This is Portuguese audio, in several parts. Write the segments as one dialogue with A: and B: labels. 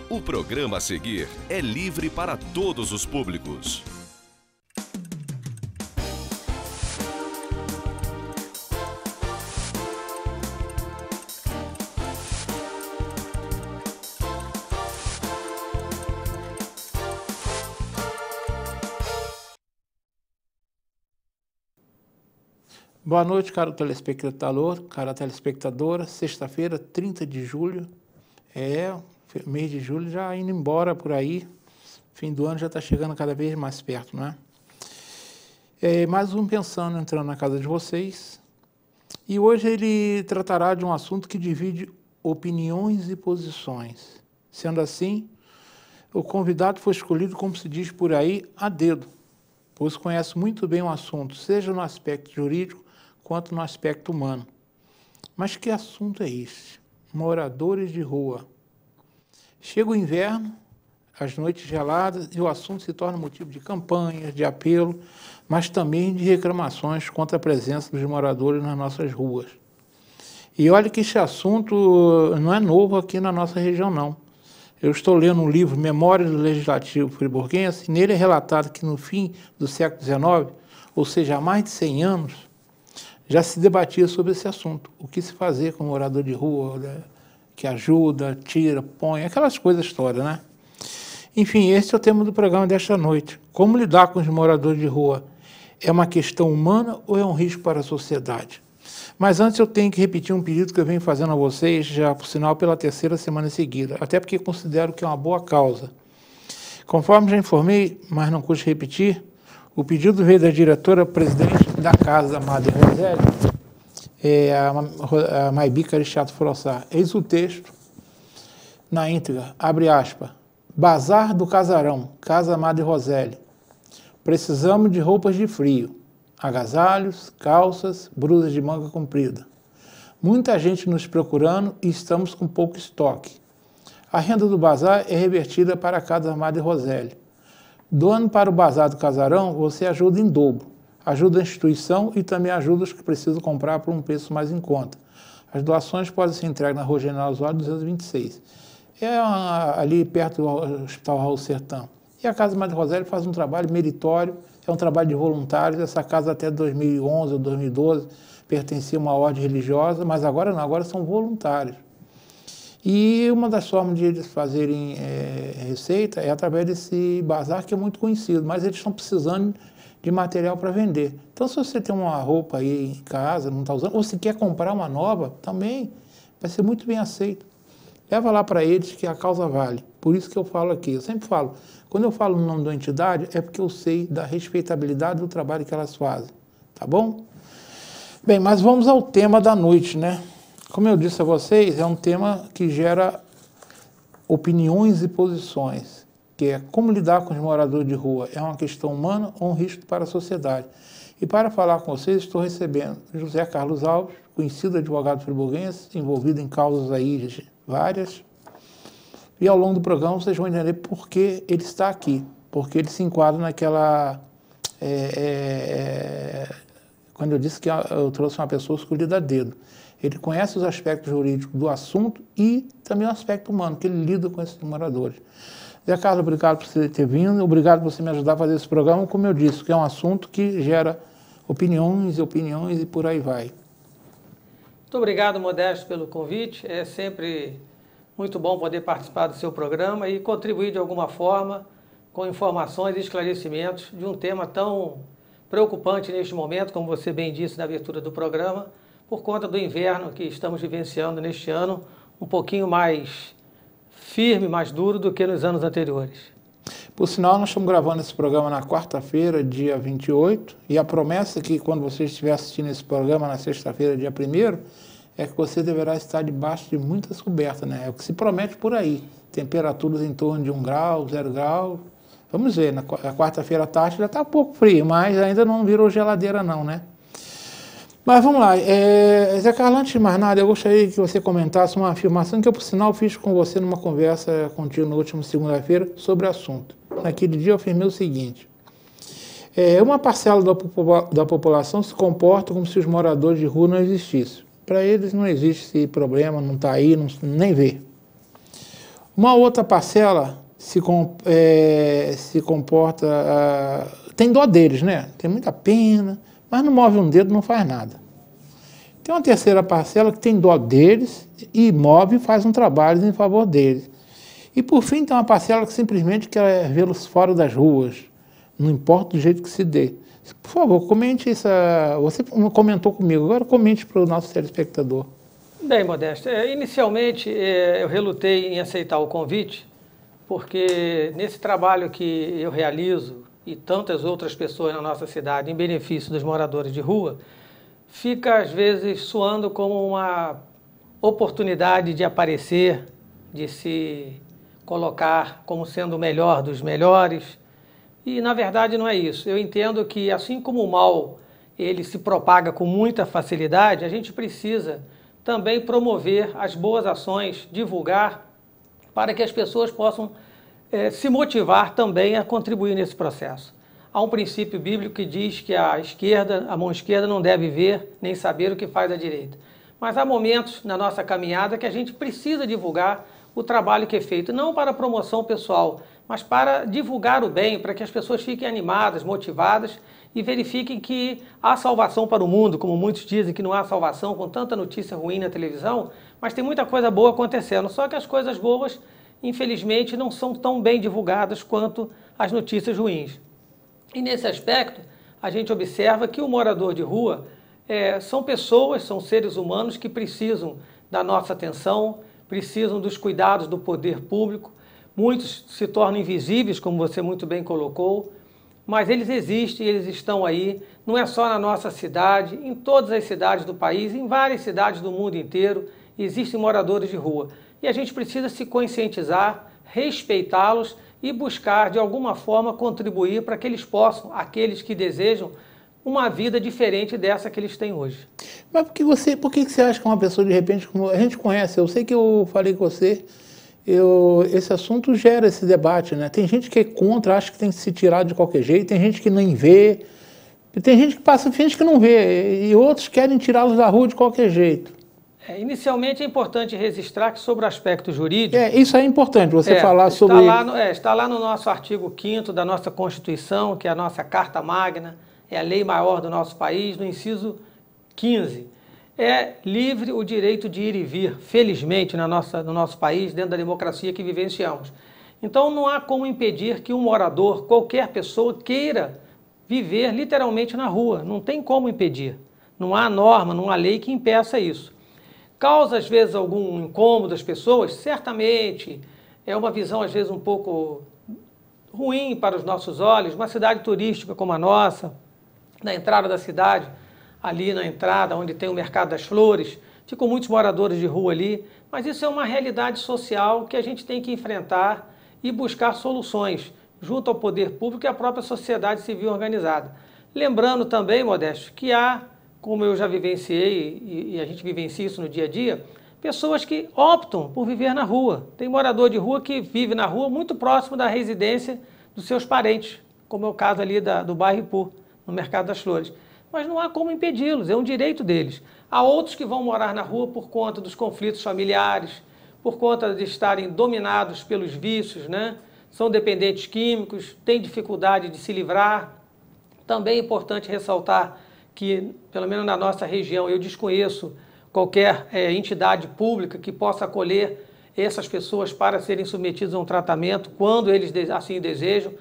A: O programa a seguir é livre para todos os públicos.
B: Boa noite, caro telespectador, cara telespectadora. Sexta-feira, 30 de julho. Mês de julho já indo embora por aí. Fim do ano já está chegando cada vez mais perto, não é? Mais um Pensando entrando na casa de vocês. E hoje ele tratará de um assunto que divide opiniões e posições. Sendo assim, o convidado foi escolhido, como se diz por aí, a dedo, pois conhece muito bem o assunto, seja no aspecto jurídico quanto no aspecto humano. Mas que assunto é esse? Moradores de rua. Chega o inverno, as noites geladas, e o assunto se torna motivo de campanhas, de apelo, mas também de reclamações contra a presença dos moradores nas nossas ruas. E olha que esse assunto não é novo aqui na nossa região, não. Eu estou lendo um livro, Memórias do Legislativo Friburguense, e nele é relatado que no fim do século XIX, ou seja, há mais de 100 anos, já se debatia sobre esse assunto. O que se fazer com o morador de rua, né, que ajuda, tira, põe, aquelas coisas todas, né? Enfim, esse é o tema do programa desta noite. Como lidar com os moradores de rua? É uma questão humana ou é um risco para a sociedade? Mas antes eu tenho que repetir um pedido que eu venho fazendo a vocês, já por sinal pela terceira semana seguida, até porque considero que é uma boa causa. Conforme já informei, mas não custa repetir, o pedido veio da diretora-presidente da Casa Madre Rosélia, a Maibi Carichato Frossá. Eis o texto, na íntegra, abre aspas, Bazar do Casarão, Casa Madre Rosélia. Precisamos de roupas de frio, agasalhos, calças, blusas de manga comprida. Muita gente nos procurando e estamos com pouco estoque. A renda do bazar é revertida para a Casa Madre Rosélia. Doando para o Bazar do Casarão, você ajuda em dobro. Ajuda a instituição e também ajuda os que precisam comprar por um preço mais em conta. As doações podem ser entregues na Rua General Osório 226. Ali perto do Hospital Raul Sertão. E a Casa Madre Rosélia faz um trabalho meritório, é um trabalho de voluntários. Essa casa até 2011 ou 2012 pertencia a uma ordem religiosa, mas agora não, agora são voluntários. E uma das formas de eles fazerem receita é através desse bazar que é muito conhecido, mas eles estão precisando de material para vender. Então, se você tem uma roupa aí em casa, não está usando, ou se quer comprar uma nova, também vai ser muito bem aceito. Leva lá para eles que a causa vale. Por isso que eu falo aqui. Eu sempre falo, quando eu falo no nome da entidade, é porque eu sei da respeitabilidade do trabalho que elas fazem. Tá bom? Bem, mas vamos ao tema da noite, né? Como eu disse a vocês, é um tema que gera opiniões e posições, que é como lidar com os moradores de rua. É uma questão humana ou um risco para a sociedade? E para falar com vocês, estou recebendo José Carlos Alves, conhecido advogado friburguense, envolvido em causas aí várias. E ao longo do programa vocês vão entender por que ele está aqui, porque ele se enquadra naquela... quando eu disse que eu trouxe uma pessoa escolhida a dedo. Ele conhece os aspectos jurídicos do assunto e também o aspecto humano, que ele lida com esses moradores. Zé Carlos, obrigado por você ter vindo, obrigado por você me ajudar a fazer esse programa, como eu disse, que é um assunto que gera opiniões e por aí vai.
C: Muito obrigado, Modesto, pelo convite. É sempre muito bom poder participar do seu programa e contribuir de alguma forma com informações e esclarecimentos de um tema tão preocupante neste momento, como você bem disse na abertura do programa, por conta do inverno que estamos vivenciando neste ano, um pouquinho mais firme, mais duro do que nos anos anteriores.
B: Por sinal, nós estamos gravando esse programa na quarta-feira, dia 28, e a promessa é que quando você estiver assistindo esse programa na sexta-feira, dia 1º, é que você deverá estar debaixo de muitas cobertas, né? É o que se promete por aí. Temperaturas em torno de 1 grau, 0 grau. Vamos ver, na quarta-feira à tarde já está um pouco frio, mas ainda não virou geladeira não, né? Mas vamos lá, Zé Carlos, antes de mais nada, eu gostaria que você comentasse uma afirmação que eu, por sinal, fiz com você numa conversa contigo na última segunda-feira sobre o assunto. naquele dia eu afirmei o seguinte: uma parcela da população se comporta como se os moradores de rua não existissem. Para eles não existe esse problema, não está aí, nem vê. Uma outra parcela se comporta, tem dó deles, né? Tem muita pena, mas não move um dedo, não faz nada. Tem uma terceira parcela que tem dó deles e move e faz um trabalho em favor deles. E por fim tem uma parcela que simplesmente quer vê-los fora das ruas, não importa do jeito que se dê. Por favor, comente isso. Você comentou comigo, agora comente para o nosso telespectador.
C: Bem, Modesto, inicialmente eu relutei em aceitar o convite, porque nesse trabalho que eu realizo e tantas outras pessoas na nossa cidade em benefício dos moradores de rua, fica às vezes soando como uma oportunidade de aparecer, de se colocar como sendo o melhor dos melhores. E, na verdade, não é isso. Eu entendo que, assim como o mal ele se propaga com muita facilidade, a gente precisa também promover as boas ações, divulgar, para que as pessoas possam se motivar também a contribuir nesse processo. Há um princípio bíblico que diz que a mão esquerda não deve ver nem saber o que faz a direita. Mas há momentos na nossa caminhada que a gente precisa divulgar o trabalho que é feito, não para promoção pessoal, mas para divulgar o bem, para que as pessoas fiquem animadas, motivadas e verifiquem que há salvação para o mundo, como muitos dizem que não há salvação com tanta notícia ruim na televisão, mas tem muita coisa boa acontecendo, só que as coisas boas, infelizmente, não são tão bem divulgadas quanto as notícias ruins. E nesse aspecto, a gente observa que o morador de rua são pessoas, são seres humanos que precisam da nossa atenção, precisam dos cuidados do poder público. Muitos se tornam invisíveis, como você muito bem colocou, mas eles existem, eles estão aí, não é só na nossa cidade, em todas as cidades do país, em várias cidades do mundo inteiro, existem moradores de rua. E a gente precisa se conscientizar, respeitá-los e buscar, de alguma forma, contribuir para que eles possam, aqueles que desejam, uma vida diferente dessa que eles têm hoje.
B: Mas por que você acha que uma pessoa, de repente, como a gente conhece, eu sei que eu falei com você, esse assunto gera esse debate, né? Tem gente que é contra, acha que tem que se tirar de qualquer jeito, tem gente que nem vê, tem gente que passa frente que não vê, e outros querem tirá-los da rua de qualquer jeito.
C: Inicialmente é importante registrar que sobre o aspecto jurídico...
B: Isso é importante, você falar sobre...
C: Está lá no nosso artigo 5º da nossa Constituição, que é a nossa Carta Magna, é a lei maior do nosso país, no inciso 15. É livre o direito de ir e vir, felizmente, no nosso país, dentro da democracia que vivenciamos. Então, não há como impedir que um morador, qualquer pessoa, queira viver literalmente na rua. Não tem como impedir. Não há norma, não há lei que impeça isso. Causa, às vezes, algum incômodo às pessoas? Certamente. É uma visão, às vezes, um pouco ruim para os nossos olhos. Uma cidade turística como a nossa, na entrada da cidade, ali na entrada, onde tem o Mercado das Flores, ficam muitos moradores de rua ali, mas isso é uma realidade social que a gente tem que enfrentar e buscar soluções junto ao poder público e à própria sociedade civil organizada. Lembrando também, Modesto, que há, como eu já vivenciei e a gente vivencia isso no dia a dia, pessoas que optam por viver na rua. Tem morador de rua que vive na rua muito próximo da residência dos seus parentes, como é o caso ali do bairro Ipu, no Mercado das Flores. Mas não há como impedi-los, é um direito deles. Há outros que vão morar na rua por conta dos conflitos familiares, por conta de estarem dominados pelos vícios, né? São dependentes químicos, têm dificuldade de se livrar. Também é importante ressaltar que, pelo menos na nossa região, eu desconheço qualquer entidade pública que possa acolher essas pessoas para serem submetidas a um tratamento quando eles assim desejam.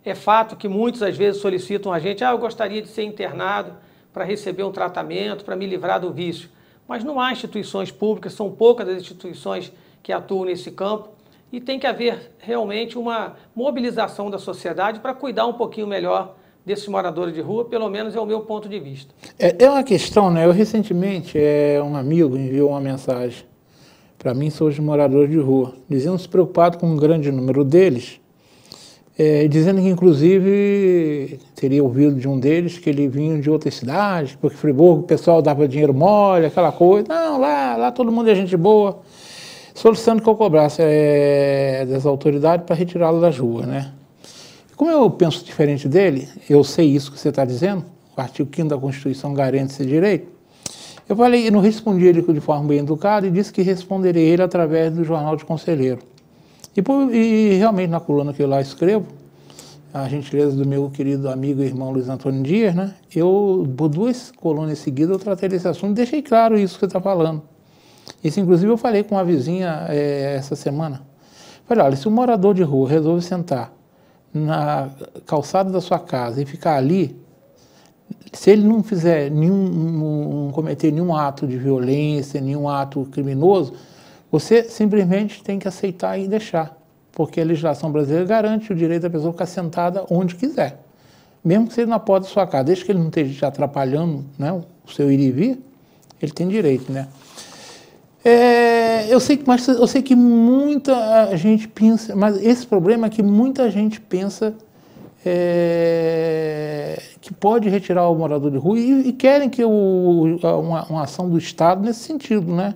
C: É fato que muitos, às vezes, solicitam a gente, eu gostaria de ser internado para receber um tratamento, para me livrar do vício. Mas não há instituições públicas, são poucas as instituições que atuam nesse campo e tem que haver realmente uma mobilização da sociedade para cuidar um pouquinho melhor desses moradores de rua, pelo menos é o meu ponto de vista.
B: É uma questão, né? Eu recentemente, um amigo enviou uma mensagem para mim sobre os moradores de rua, dizendo-se preocupado com um grande número deles, dizendo que, inclusive, teria ouvido de um deles que ele vinha de outras cidades, porque Friburgo o pessoal dava dinheiro mole, aquela coisa. Não, lá todo mundo é gente boa, solicitando que eu cobrasse das autoridades para retirá-lo das ruas, né? Como eu penso diferente dele, eu sei isso que você está dizendo, o artigo 5º da Constituição garante esse direito, eu falei, eu não respondi ele de forma bem educada e disse que responderia ele através do Jornal de Conselheiro. E realmente na coluna que eu lá escrevo, a gentileza do meu querido amigo e irmão Luiz Antônio Dias, né? Eu, por 2 colunas seguidas, eu tratei desse assunto e deixei claro isso que você está falando. Isso, inclusive, eu falei com uma vizinha essa semana. Falei, olha, se um morador de rua resolve sentar na calçada da sua casa e ficar ali, se ele não fizer não cometer nenhum ato de violência, nenhum ato criminoso, você simplesmente tem que aceitar e deixar. Porque a legislação brasileira garante o direito da pessoa ficar sentada onde quiser. Mesmo que seja na porta da sua casa, desde que ele não esteja te atrapalhando, né, o seu ir e vir, ele tem direito, né? Eu sei que muita gente pensa, mas esse problema é que muita gente pensa que pode retirar o morador de rua e querem que uma ação do Estado nesse sentido, né?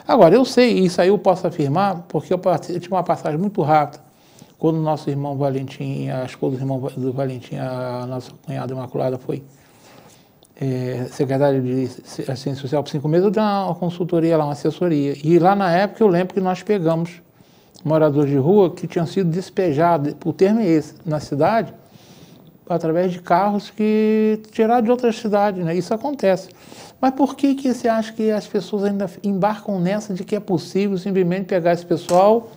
B: Agora, eu sei, isso aí eu posso afirmar, porque eu tive uma passagem muito rápida, quando o nosso irmão Valentim, a esposa do irmão do Valentim, a nossa cunhada Imaculada, foi secretária de Assistência Social por 5 meses, eu dei uma consultoria lá, uma assessoria. E lá na época eu lembro que nós pegamos moradores de rua que tinham sido despejados, o termo é esse, na cidade, através de carros que tiraram de outras cidades, né? Isso acontece. Mas por que você acha que as pessoas ainda embarcam nessa de que é possível simplesmente pegar esse pessoal,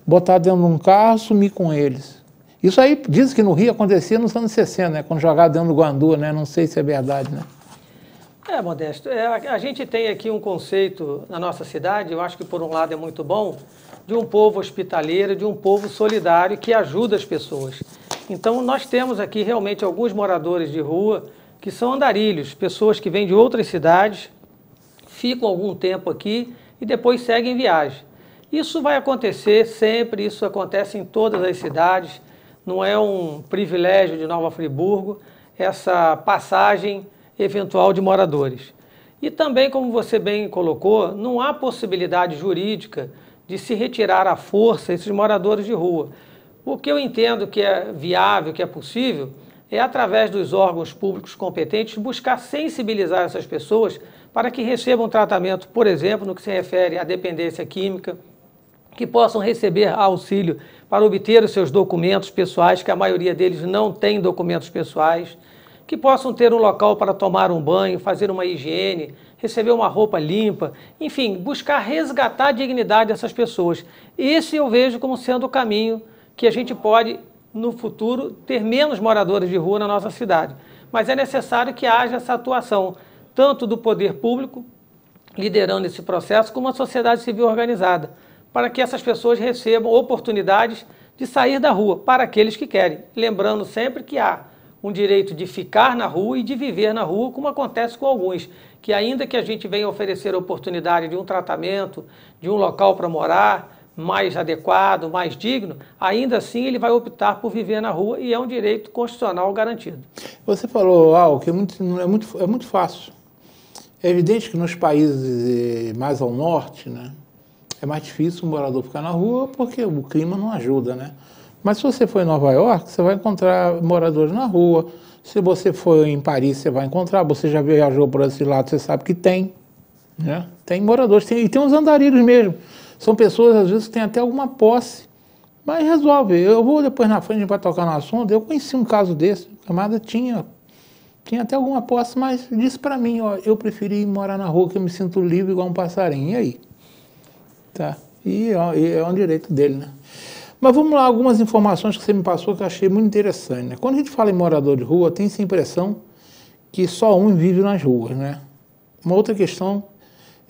B: botar dentro de um carro, sumir com eles? Isso aí diz que no Rio acontecia nos anos 60, né? Quando jogava dentro do Guandu, né? Não sei se é verdade, né?
C: Modesto, a gente tem aqui um conceito na nossa cidade, eu acho que por um lado é muito bom, de um povo hospitaleiro, de um povo solidário que ajuda as pessoas. Então nós temos aqui realmente alguns moradores de rua que são andarilhos, pessoas que vêm de outras cidades, ficam algum tempo aqui e depois seguem viagem. Isso vai acontecer sempre, isso acontece em todas as cidades, não é um privilégio de Nova Friburgo essa passagem eventual de moradores. E também, como você bem colocou, não há possibilidade jurídica de se retirar à força esses moradores de rua. O que eu entendo que é viável, que é possível, é através dos órgãos públicos competentes buscar sensibilizar essas pessoas para que recebam tratamento, por exemplo, no que se refere à dependência química, que possam receber auxílio para obter os seus documentos pessoais, que a maioria deles não tem documentos pessoais, que possam ter um local para tomar um banho, fazer uma higiene, receber uma roupa limpa, enfim, buscar resgatar a dignidade dessas pessoas. Esse eu vejo como sendo o caminho que a gente pode, no futuro, ter menos moradores de rua na nossa cidade. Mas é necessário que haja essa atuação, tanto do poder público, liderando esse processo, como a sociedade civil organizada, para que essas pessoas recebam oportunidades de sair da rua, para aqueles que querem. Lembrando sempre que há um direito de ficar na rua e de viver na rua, como acontece com alguns, que ainda que a gente venha oferecer a oportunidade de um tratamento, de um local para morar, mais adequado, mais digno, ainda assim ele vai optar por viver na rua e é um direito constitucional garantido.
B: Você falou algo que é muito fácil. É evidente que nos países mais ao norte, né, é mais difícil o morador ficar na rua porque o clima não ajuda, né? Mas se você for em Nova York, você vai encontrar moradores na rua. Se você for em Paris, você vai encontrar. Você já viajou por esse lado, você sabe que tem, né? Tem moradores, e tem uns andarilhos mesmo. São pessoas, às vezes, que têm até alguma posse, mas resolve. Eu vou depois na frente para tocar no assunto. Eu conheci um caso desse. O camarada tinha até alguma posse, mas disse para mim, ó, eu preferi morar na rua, que eu me sinto livre igual um passarinho. E aí? Tá. E é um direito dele, né? Mas vamos lá, algumas informações que você me passou que eu achei muito interessante, né? Quando a gente fala em morador de rua, tem essa impressão que só um vive nas ruas, né? Uma outra questão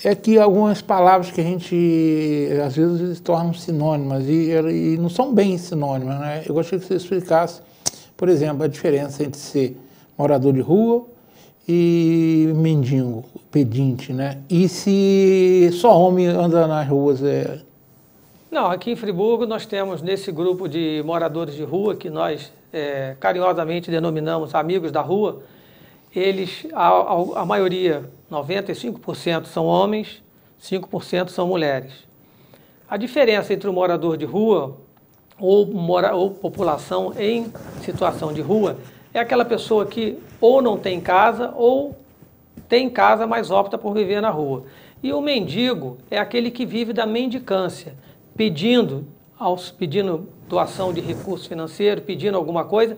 B: é que algumas palavras que a gente, às vezes, tornam sinônimas e não são bem sinônimas, né? Eu gostaria que você explicasse, por exemplo, a diferença entre ser morador de rua e mendigo, pedinte, né? E se só homem anda nas ruas,
C: Não, aqui em Friburgo nós temos nesse grupo de moradores de rua, que nós carinhosamente denominamos amigos da rua, eles, a maioria, 95% são homens, 5% são mulheres. A diferença entre o morador de rua ou população em situação de rua é aquela pessoa que ou não tem casa ou tem casa, mas opta por viver na rua. E o mendigo é aquele que vive da mendicância, pedindo doação de recurso financeiro, pedindo alguma coisa.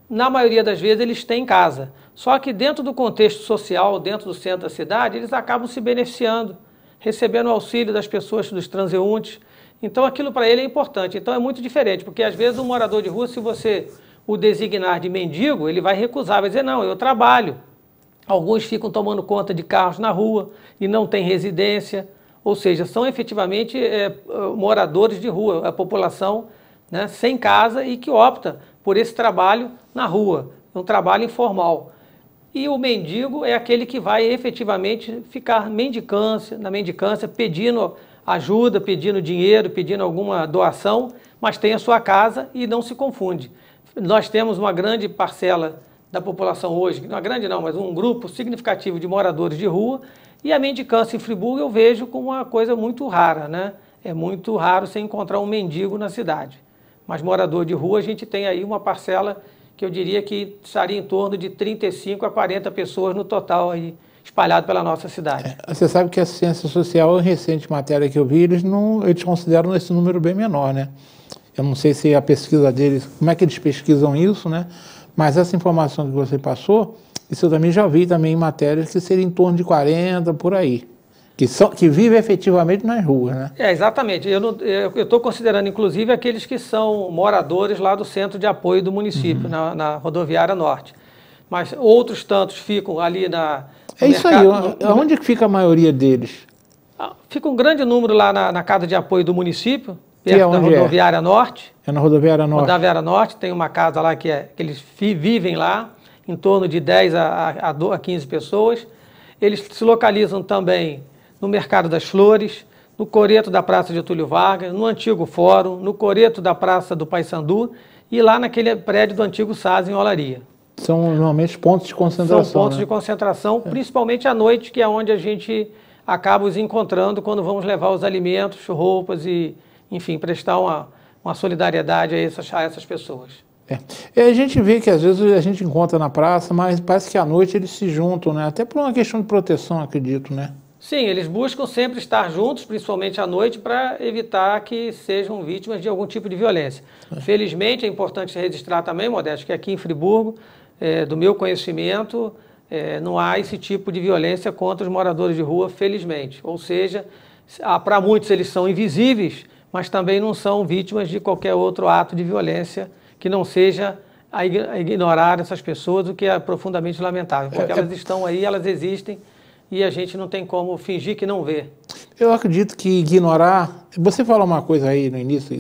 C: Na maioria das vezes eles têm casa. Só que dentro do contexto social, dentro do centro da cidade, eles acabam se beneficiando, recebendo o auxílio das pessoas, dos transeuntes. Então aquilo para ele é importante. Então é muito diferente, porque às vezes um morador de rua, se você o designar de mendigo, ele vai recusar, vai dizer, não, eu trabalho. Alguns ficam tomando conta de carros na rua e não têm residência, ou seja, são efetivamente moradores de rua, a população, né, sem casa e que opta por esse trabalho na rua, um trabalho informal. E o mendigo é aquele que vai efetivamente ficar na mendicância, pedindo ajuda, pedindo dinheiro, pedindo alguma doação, mas tem a sua casa e não se confunde. Nós temos uma grande parcela da população hoje, não é grande não, mas um grupo significativo de moradores de rua, e a mendicância em Friburgo eu vejo como uma coisa muito rara, né? É muito raro você encontrar um mendigo na cidade. Mas morador de rua a gente tem aí uma parcela que eu diria que estaria em torno de 35 a 40 pessoas no total aí, espalhado pela nossa cidade.
B: Você sabe que a ciência social, em recente matéria que eu vi, eles consideram esse número bem menor, né? Eu não sei se a pesquisa deles, como é que eles pesquisam isso, né? Mas essa informação que você passou, isso eu também já vi também em matérias que seria em torno de 40, por aí. Que vivem efetivamente nas ruas, né?
C: Exatamente. Eu estou considerando, inclusive, aqueles que são moradores lá do centro de apoio do município, na rodoviária norte. Mas outros tantos ficam ali
B: É isso aí. Onde que fica a maioria deles?
C: Fica um grande número lá na casa de apoio do município, perto da rodoviária norte.
B: É na rodoviária norte?
C: Rodoviária norte, tem uma casa lá que eles vivem lá, em torno de 10 a 15 pessoas. Eles se localizam também no Mercado das Flores, no coreto da Praça de Getúlio Vargas, no antigo Fórum, no coreto da Praça do Paissandu e lá naquele prédio do antigo SAS em Olaria.
B: São normalmente pontos de concentração.
C: São pontos de concentração, principalmente à noite, que é onde a gente acaba os encontrando quando vamos levar os alimentos, roupas e, enfim, prestar uma solidariedade a essas pessoas.
B: A gente vê que às vezes a gente encontra na praça, mas parece que à noite eles se juntam, né? Até por uma questão de proteção, acredito, né?
C: Sim, eles buscam sempre estar juntos, principalmente à noite, para evitar que sejam vítimas de algum tipo de violência. Felizmente, é importante registrar também, Modesto, que aqui em Friburgo, do meu conhecimento, não há esse tipo de violência contra os moradores de rua, felizmente. Ou seja, para muitos eles são invisíveis, mas também não são vítimas de qualquer outro ato de violência que não seja a ignorar essas pessoas, o que é profundamente lamentável, porque elas estão aí, elas existem, e a gente não tem como fingir que não vê.
B: Eu acredito que ignorar... Você falou uma coisa aí no início,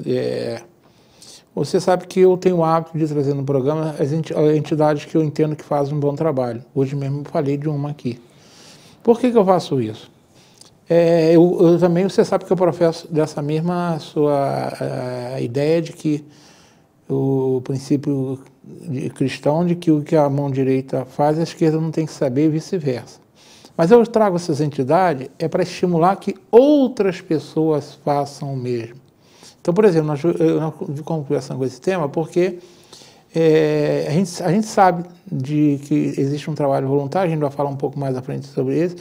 B: você sabe que eu tenho o hábito de trazer no programa as entidades que eu entendo que fazem um bom trabalho. Hoje mesmo eu falei de uma aqui. Por que eu faço isso? Eu também, você sabe que eu professo dessa mesma sua ideia de que o princípio cristão de que o que a mão direita faz, a esquerda não tem que saber e vice-versa. Mas eu trago essas entidades para estimular que outras pessoas façam o mesmo. Então, por exemplo, nós conversando com esse tema porque a gente sabe que existe um trabalho voluntário, a gente vai falar um pouco mais à frente sobre isso,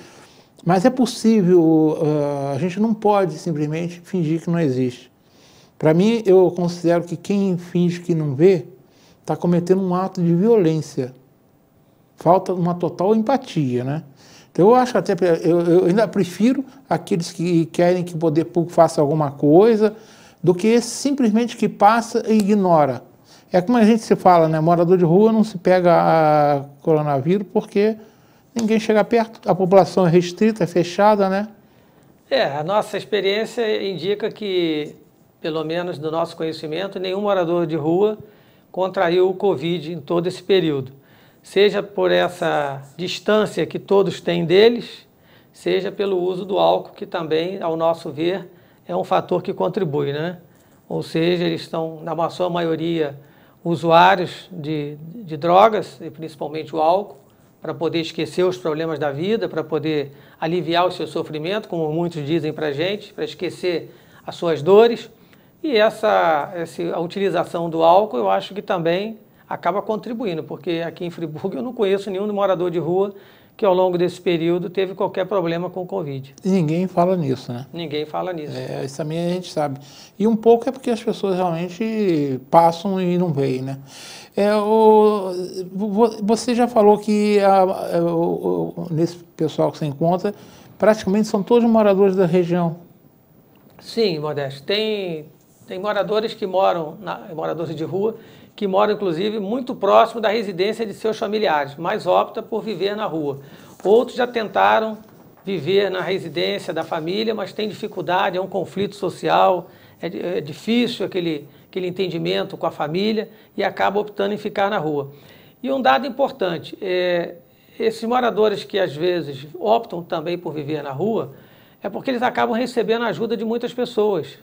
B: mas é possível, a gente não pode simplesmente fingir que não existe. Para mim, eu considero que quem finge que não vê está cometendo um ato de violência. Falta uma total empatia, né? Então, eu acho até, eu ainda prefiro aqueles que querem que o poder público faça alguma coisa do que esse simplesmente que passa e ignora. É como a gente se fala, né? Morador de rua não se pega a coronavírus porque ninguém chega perto, a população é restrita, é fechada, né?
C: A nossa experiência indica que, pelo menos do nosso conhecimento, nenhum morador de rua contraiu o Covid em todo esse período. Seja por essa distância que todos têm deles, seja pelo uso do álcool, que também, ao nosso ver, é um fator que contribui, né? Ou seja, eles estão, na sua maioria, usuários de drogas, e principalmente o álcool, para poder esquecer os problemas da vida, para poder aliviar o seu sofrimento, como muitos dizem para a gente, para esquecer as suas dores. E a utilização do álcool, eu acho que também acaba contribuindo, porque aqui em Friburgo eu não conheço nenhum morador de rua que ao longo desse período teve qualquer problema com o Covid.
B: E ninguém fala nisso, né?
C: Ninguém fala nisso.
B: Isso também a gente sabe. E um pouco é porque as pessoas realmente passam e não veem, né? Você já falou que nesse pessoal que você encontra, praticamente são todos moradores da região.
C: Sim, Modesto. Tem moradores que moram, moradores de rua, que moram, inclusive, muito próximo da residência de seus familiares, mas optam por viver na rua. Outros já tentaram viver na residência da família, mas tem dificuldade, é um conflito social, é difícil aquele entendimento com a família e acaba optando em ficar na rua. E um dado importante, esses moradores que às vezes optam também por viver na rua, é porque eles acabam recebendo a ajuda de muitas pessoas.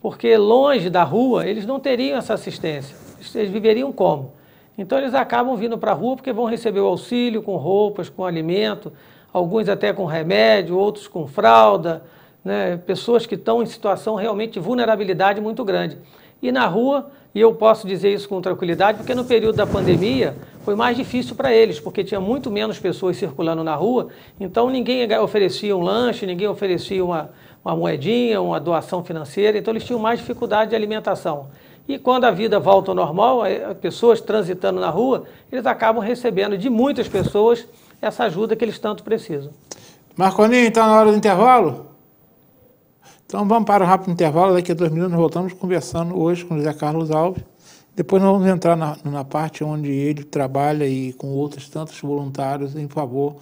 C: Porque longe da rua, eles não teriam essa assistência. Eles viveriam como? Então, eles acabam vindo para a rua porque vão receber o auxílio com roupas, com alimento, alguns até com remédio, outros com fralda, né? Pessoas que estão em situação realmente de vulnerabilidade muito grande. E na rua, e eu posso dizer isso com tranquilidade, porque no período da pandemia foi mais difícil para eles, porque tinha muito menos pessoas circulando na rua, então ninguém oferecia um lanche, ninguém oferecia uma moedinha, uma doação financeira, então eles tinham mais dificuldade de alimentação. E quando a vida volta ao normal, pessoas transitando na rua, eles acabam recebendo de muitas pessoas essa ajuda que eles tanto precisam.
B: Marconinho, está na hora do intervalo? Então vamos para um rápido intervalo, daqui a 2 minutos nós voltamos conversando hoje com o José Carlos Alves. Depois nós vamos entrar na parte onde ele trabalha e com outros tantos voluntários em favor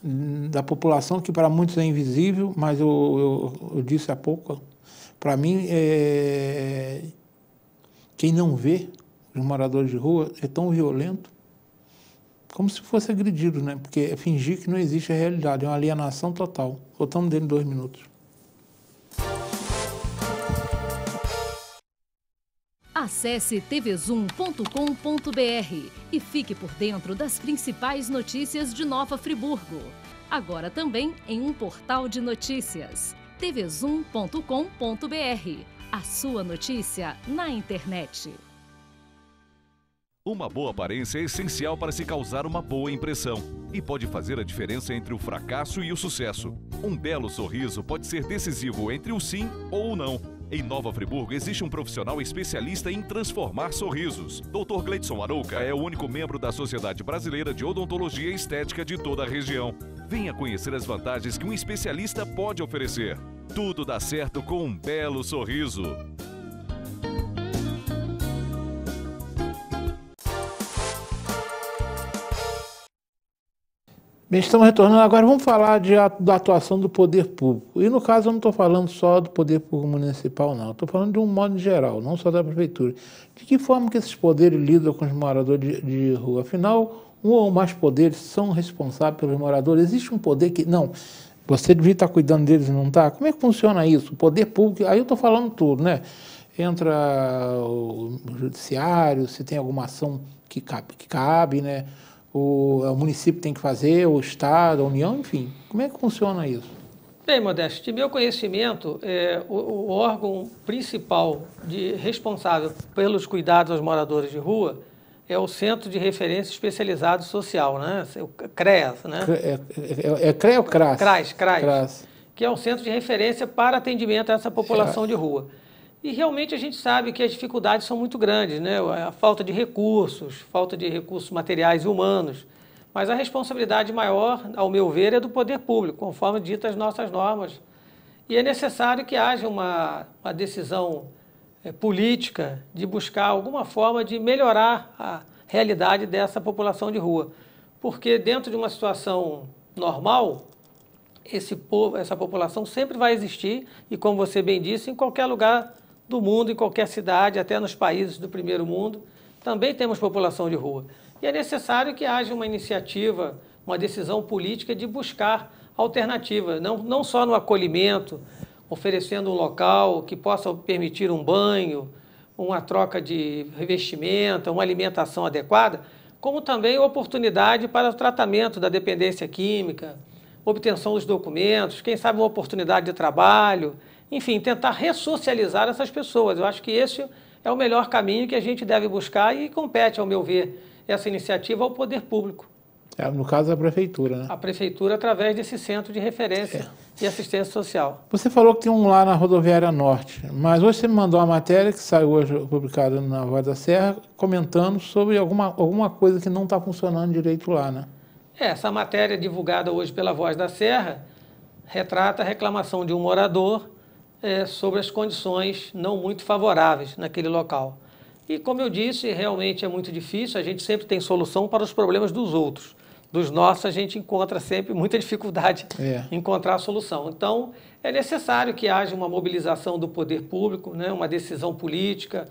B: da população, que para muitos é invisível, mas eu disse há pouco, para mim, quem não vê os moradores de rua é tão violento como se fosse agredido, né? Porque é fingir que não existe a realidade, é uma alienação total. Voltamos dentro de 2 minutos.
D: Acesse tvzoom.com.br e fique por dentro das principais notícias de Nova Friburgo. Agora também em um portal de notícias, tvzoom.com.br. A sua notícia na internet.
A: Uma boa aparência é essencial para se causar uma boa impressão e pode fazer a diferença entre o fracasso e o sucesso. Um belo sorriso pode ser decisivo entre o sim ou o não. Em Nova Friburgo existe um profissional especialista em transformar sorrisos. Dr. Gleidson Arouca é o único membro da Sociedade Brasileira de Odontologia e Estética de toda a região. Venha conhecer as vantagens que um especialista pode oferecer. Tudo dá certo com um belo sorriso.
B: Bem, estamos retornando agora, vamos falar da atuação do poder público. E no caso eu não estou falando só do poder público municipal, não. Estou falando de um modo geral, não só da prefeitura. De que forma que esses poderes lidam com os moradores de rua? Afinal, um ou mais poderes são responsáveis pelos moradores. Existe um poder que... Não, você devia estar cuidando deles e não está? Como é que funciona isso? O poder público... Aí eu estou falando tudo, né? Entra o judiciário, se tem alguma ação que cabe, né? O município tem que fazer, o Estado, a União, enfim. Como é que funciona isso?
C: Bem, Modesto, de meu conhecimento, o órgão principal responsável pelos cuidados aos moradores de rua é o Centro de Referência Especializado Social, né? O CREAS, né?
B: É CREA ou CRAS?
C: CRAS, que é o Centro de Referência para atendimento a essa população de rua. E realmente a gente sabe que as dificuldades são muito grandes, né? A falta de recursos materiais e humanos. Mas a responsabilidade maior, ao meu ver, é do poder público, conforme dita as nossas normas. E é necessário que haja uma decisão política de buscar alguma forma de melhorar a realidade dessa população de rua. Porque dentro de uma situação normal, essa população sempre vai existir e, como você bem disse, em qualquer lugar do mundo, em qualquer cidade, até nos países do primeiro mundo, também temos população de rua. E é necessário que haja uma iniciativa, uma decisão política de buscar alternativas, não só no acolhimento, oferecendo um local que possa permitir um banho, uma troca de revestimento, uma alimentação adequada, como também oportunidade para o tratamento da dependência química, obtenção dos documentos, quem sabe uma oportunidade de trabalho. enfim, tentar ressocializar essas pessoas. Eu acho que esse é o melhor caminho que a gente deve buscar e compete, ao meu ver, essa iniciativa ao poder público.
B: No caso, a prefeitura, né?
C: A prefeitura através desse centro de referência e assistência social.
B: Você falou que tem um lá na Rodoviária Norte, mas hoje você me mandou uma matéria que saiu hoje publicada na Voz da Serra, comentando sobre alguma coisa que não está funcionando direito lá, né?
C: Essa matéria divulgada hoje pela Voz da Serra retrata a reclamação de um morador sobre as condições não muito favoráveis naquele local. E, como eu disse, realmente é muito difícil, a gente sempre tem solução para os problemas dos outros. Dos nossos, a gente encontra sempre muita dificuldade em encontrar a solução. Então, é necessário que haja uma mobilização do poder público, né, uma decisão política,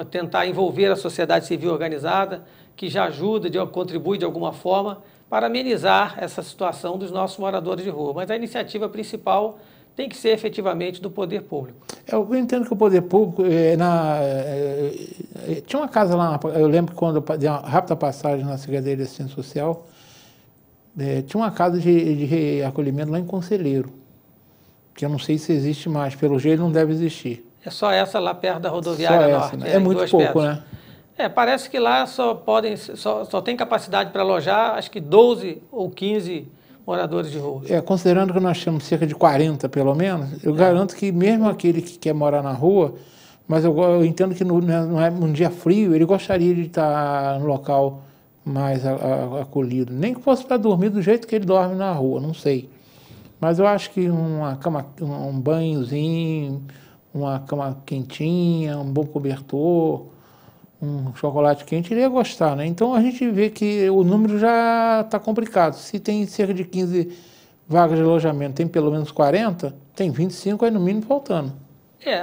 C: tentar envolver a sociedade civil organizada, que já ajuda, contribui de alguma forma para amenizar essa situação dos nossos moradores de rua. Mas a iniciativa principal tem que ser efetivamente do poder público.
B: Eu entendo que o poder público... tinha uma casa lá, eu lembro que quando eu dei uma rápida passagem na Secretaria de Assistência Social, tinha uma casa de acolhimento lá em Conselheiro, que eu não sei se existe mais, pelo jeito não deve existir.
C: É só essa lá perto da Rodoviária Norte.
B: Né? É muito pouco, né?
C: Parece que lá só tem capacidade para alojar, acho que 12 ou 15 moradores de rua.
B: Considerando que nós temos cerca de 40, pelo menos, eu garanto que mesmo aquele que quer morar na rua, mas eu entendo que não é um dia frio, ele gostaria de estar no local mais acolhido. Nem que fosse para dormir do jeito que ele dorme na rua, não sei. Mas eu acho que uma cama, um banhozinho, uma cama quentinha, um bom cobertor, um chocolate quente, ele ia gostar, né? Então a gente vê que o número já está complicado. Se tem cerca de 15 vagas de alojamento, tem pelo menos 40, tem 25 aí no mínimo faltando.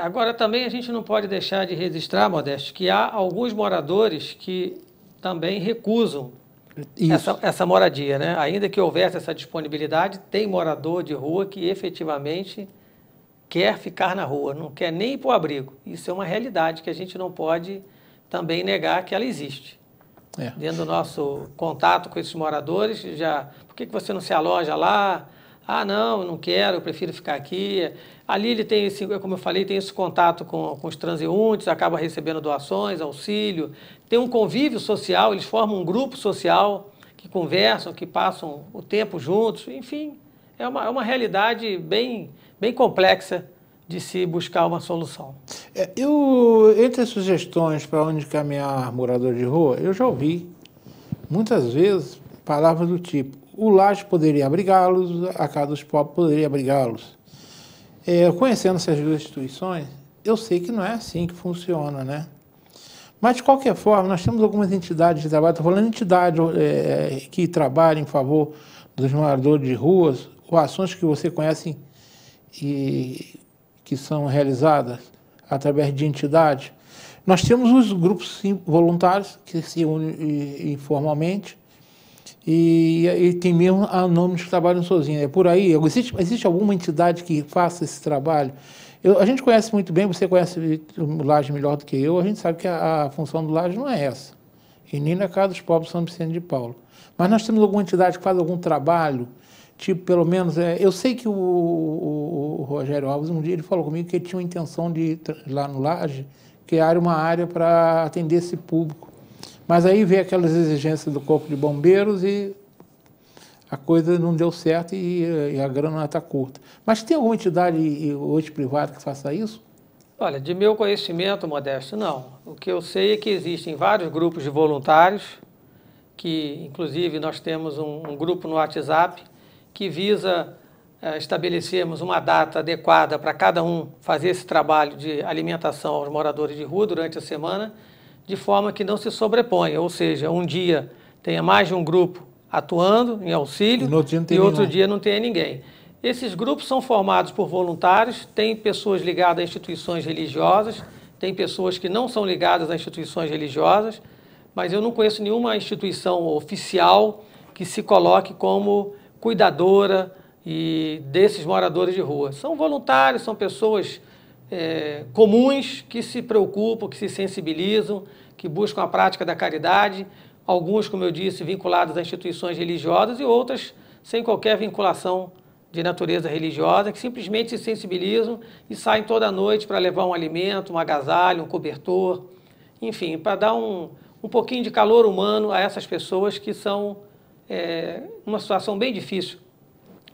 C: Agora também a gente não pode deixar de registrar, Modesto, que há alguns moradores que também recusam essa moradia, né? Ainda que houvesse essa disponibilidade, tem morador de rua que efetivamente quer ficar na rua, não quer nem ir para o abrigo. Isso é uma realidade que a gente não pode também negar que ela existe. Dentro do nosso contato com esses moradores, por que você não se aloja lá? Ah, não, eu não quero, eu prefiro ficar aqui. Ali ele tem, como eu falei, tem esse contato com os transeuntes, acaba recebendo doações, auxílio. Tem um convívio social, eles formam um grupo social que conversam, que passam o tempo juntos. Enfim, é uma realidade bem complexa de se buscar uma solução.
B: Entre as sugestões para onde caminhar morador de rua, eu já ouvi muitas vezes palavras do tipo: o Laje poderia abrigá-los, a Casa dos Pobres poderia abrigá-los. Conhecendo essas duas instituições, eu sei que não é assim que funciona, né? Mas, de qualquer forma, nós temos algumas entidades de trabalho, estou falando de entidades que trabalham em favor dos moradores de ruas, ou ações que você conhece e que são realizadas através de entidades. Nós temos os grupos voluntários que se unem informalmente e tem mesmo nomes que trabalham sozinhos. É por aí. Existe alguma entidade que faça esse trabalho? A gente conhece muito bem, você conhece o Laje melhor do que eu, a gente sabe que a função do Laje não é essa. E nem na Casa dos Pobres São Vicente de Paulo. Mas nós temos alguma entidade que faz algum trabalho, tipo, pelo menos, eu sei que o Rogério Alves, um dia ele falou comigo que ele tinha uma intenção de, lá no Laje, criar uma área para atender esse público. Mas aí veio aquelas exigências do Corpo de Bombeiros e a coisa não deu certo e a grana está curta. Mas tem alguma entidade hoje privada que faça isso?
C: Olha, de meu conhecimento, Modesto, não. O que eu sei é que existem vários grupos de voluntários, que inclusive nós temos um grupo no WhatsApp que visa estabelecermos uma data adequada para cada um fazer esse trabalho de alimentação aos moradores de rua durante a semana, de forma que não se sobreponha, ou seja, um dia tenha mais de um grupo atuando em auxílio e outro dia não tenha ninguém. Esses grupos são formados por voluntários, tem pessoas ligadas a instituições religiosas, tem pessoas que não são ligadas a instituições religiosas, mas eu não conheço nenhuma instituição oficial que se coloque como cuidadora desses moradores de rua. São voluntários, são pessoas comuns que se preocupam, que se sensibilizam, que buscam a prática da caridade, alguns, como eu disse, vinculados a instituições religiosas e outras sem qualquer vinculação de natureza religiosa que simplesmente se sensibilizam e saem toda noite para levar um alimento, um agasalho, um cobertor, enfim, para dar um pouquinho de calor humano a essas pessoas que são numa situação bem difícil,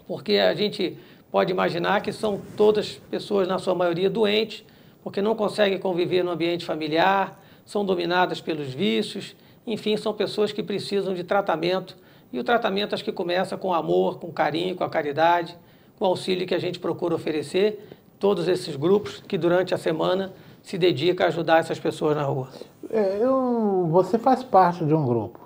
C: porque a gente pode imaginar que são todas pessoas, na sua maioria, doentes, porque não conseguem conviver no ambiente familiar, são dominadas pelos vícios, enfim, são pessoas que precisam de tratamento. E o tratamento acho que começa com amor, com carinho, com a caridade, com o auxílio que a gente procura oferecer, todos esses grupos que durante a semana se dedicam a ajudar essas pessoas na rua.
B: Você faz parte de um grupo?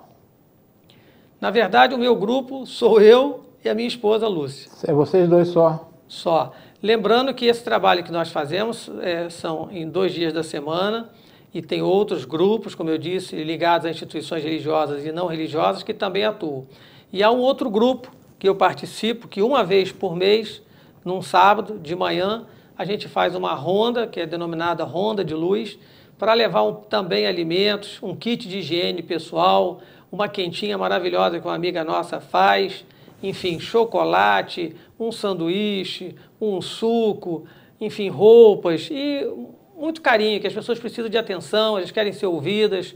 C: Na verdade, o meu grupo sou eu e a minha esposa, Lúcia.
B: É vocês dois só?
C: Só. Lembrando que esse trabalho que nós fazemos são em 2 dias da semana, e tem outros grupos, como eu disse, ligados a instituições religiosas e não religiosas que também atuam. E há um outro grupo que eu participo, que uma vez por mês, num sábado de manhã, a gente faz uma ronda, que é denominada Ronda de Luz, para levar também alimentos, um kit de higiene pessoal, uma quentinha maravilhosa que uma amiga nossa faz, enfim, chocolate, um sanduíche, um suco, enfim, roupas e muito carinho, que as pessoas precisam de atenção, elas querem ser ouvidas.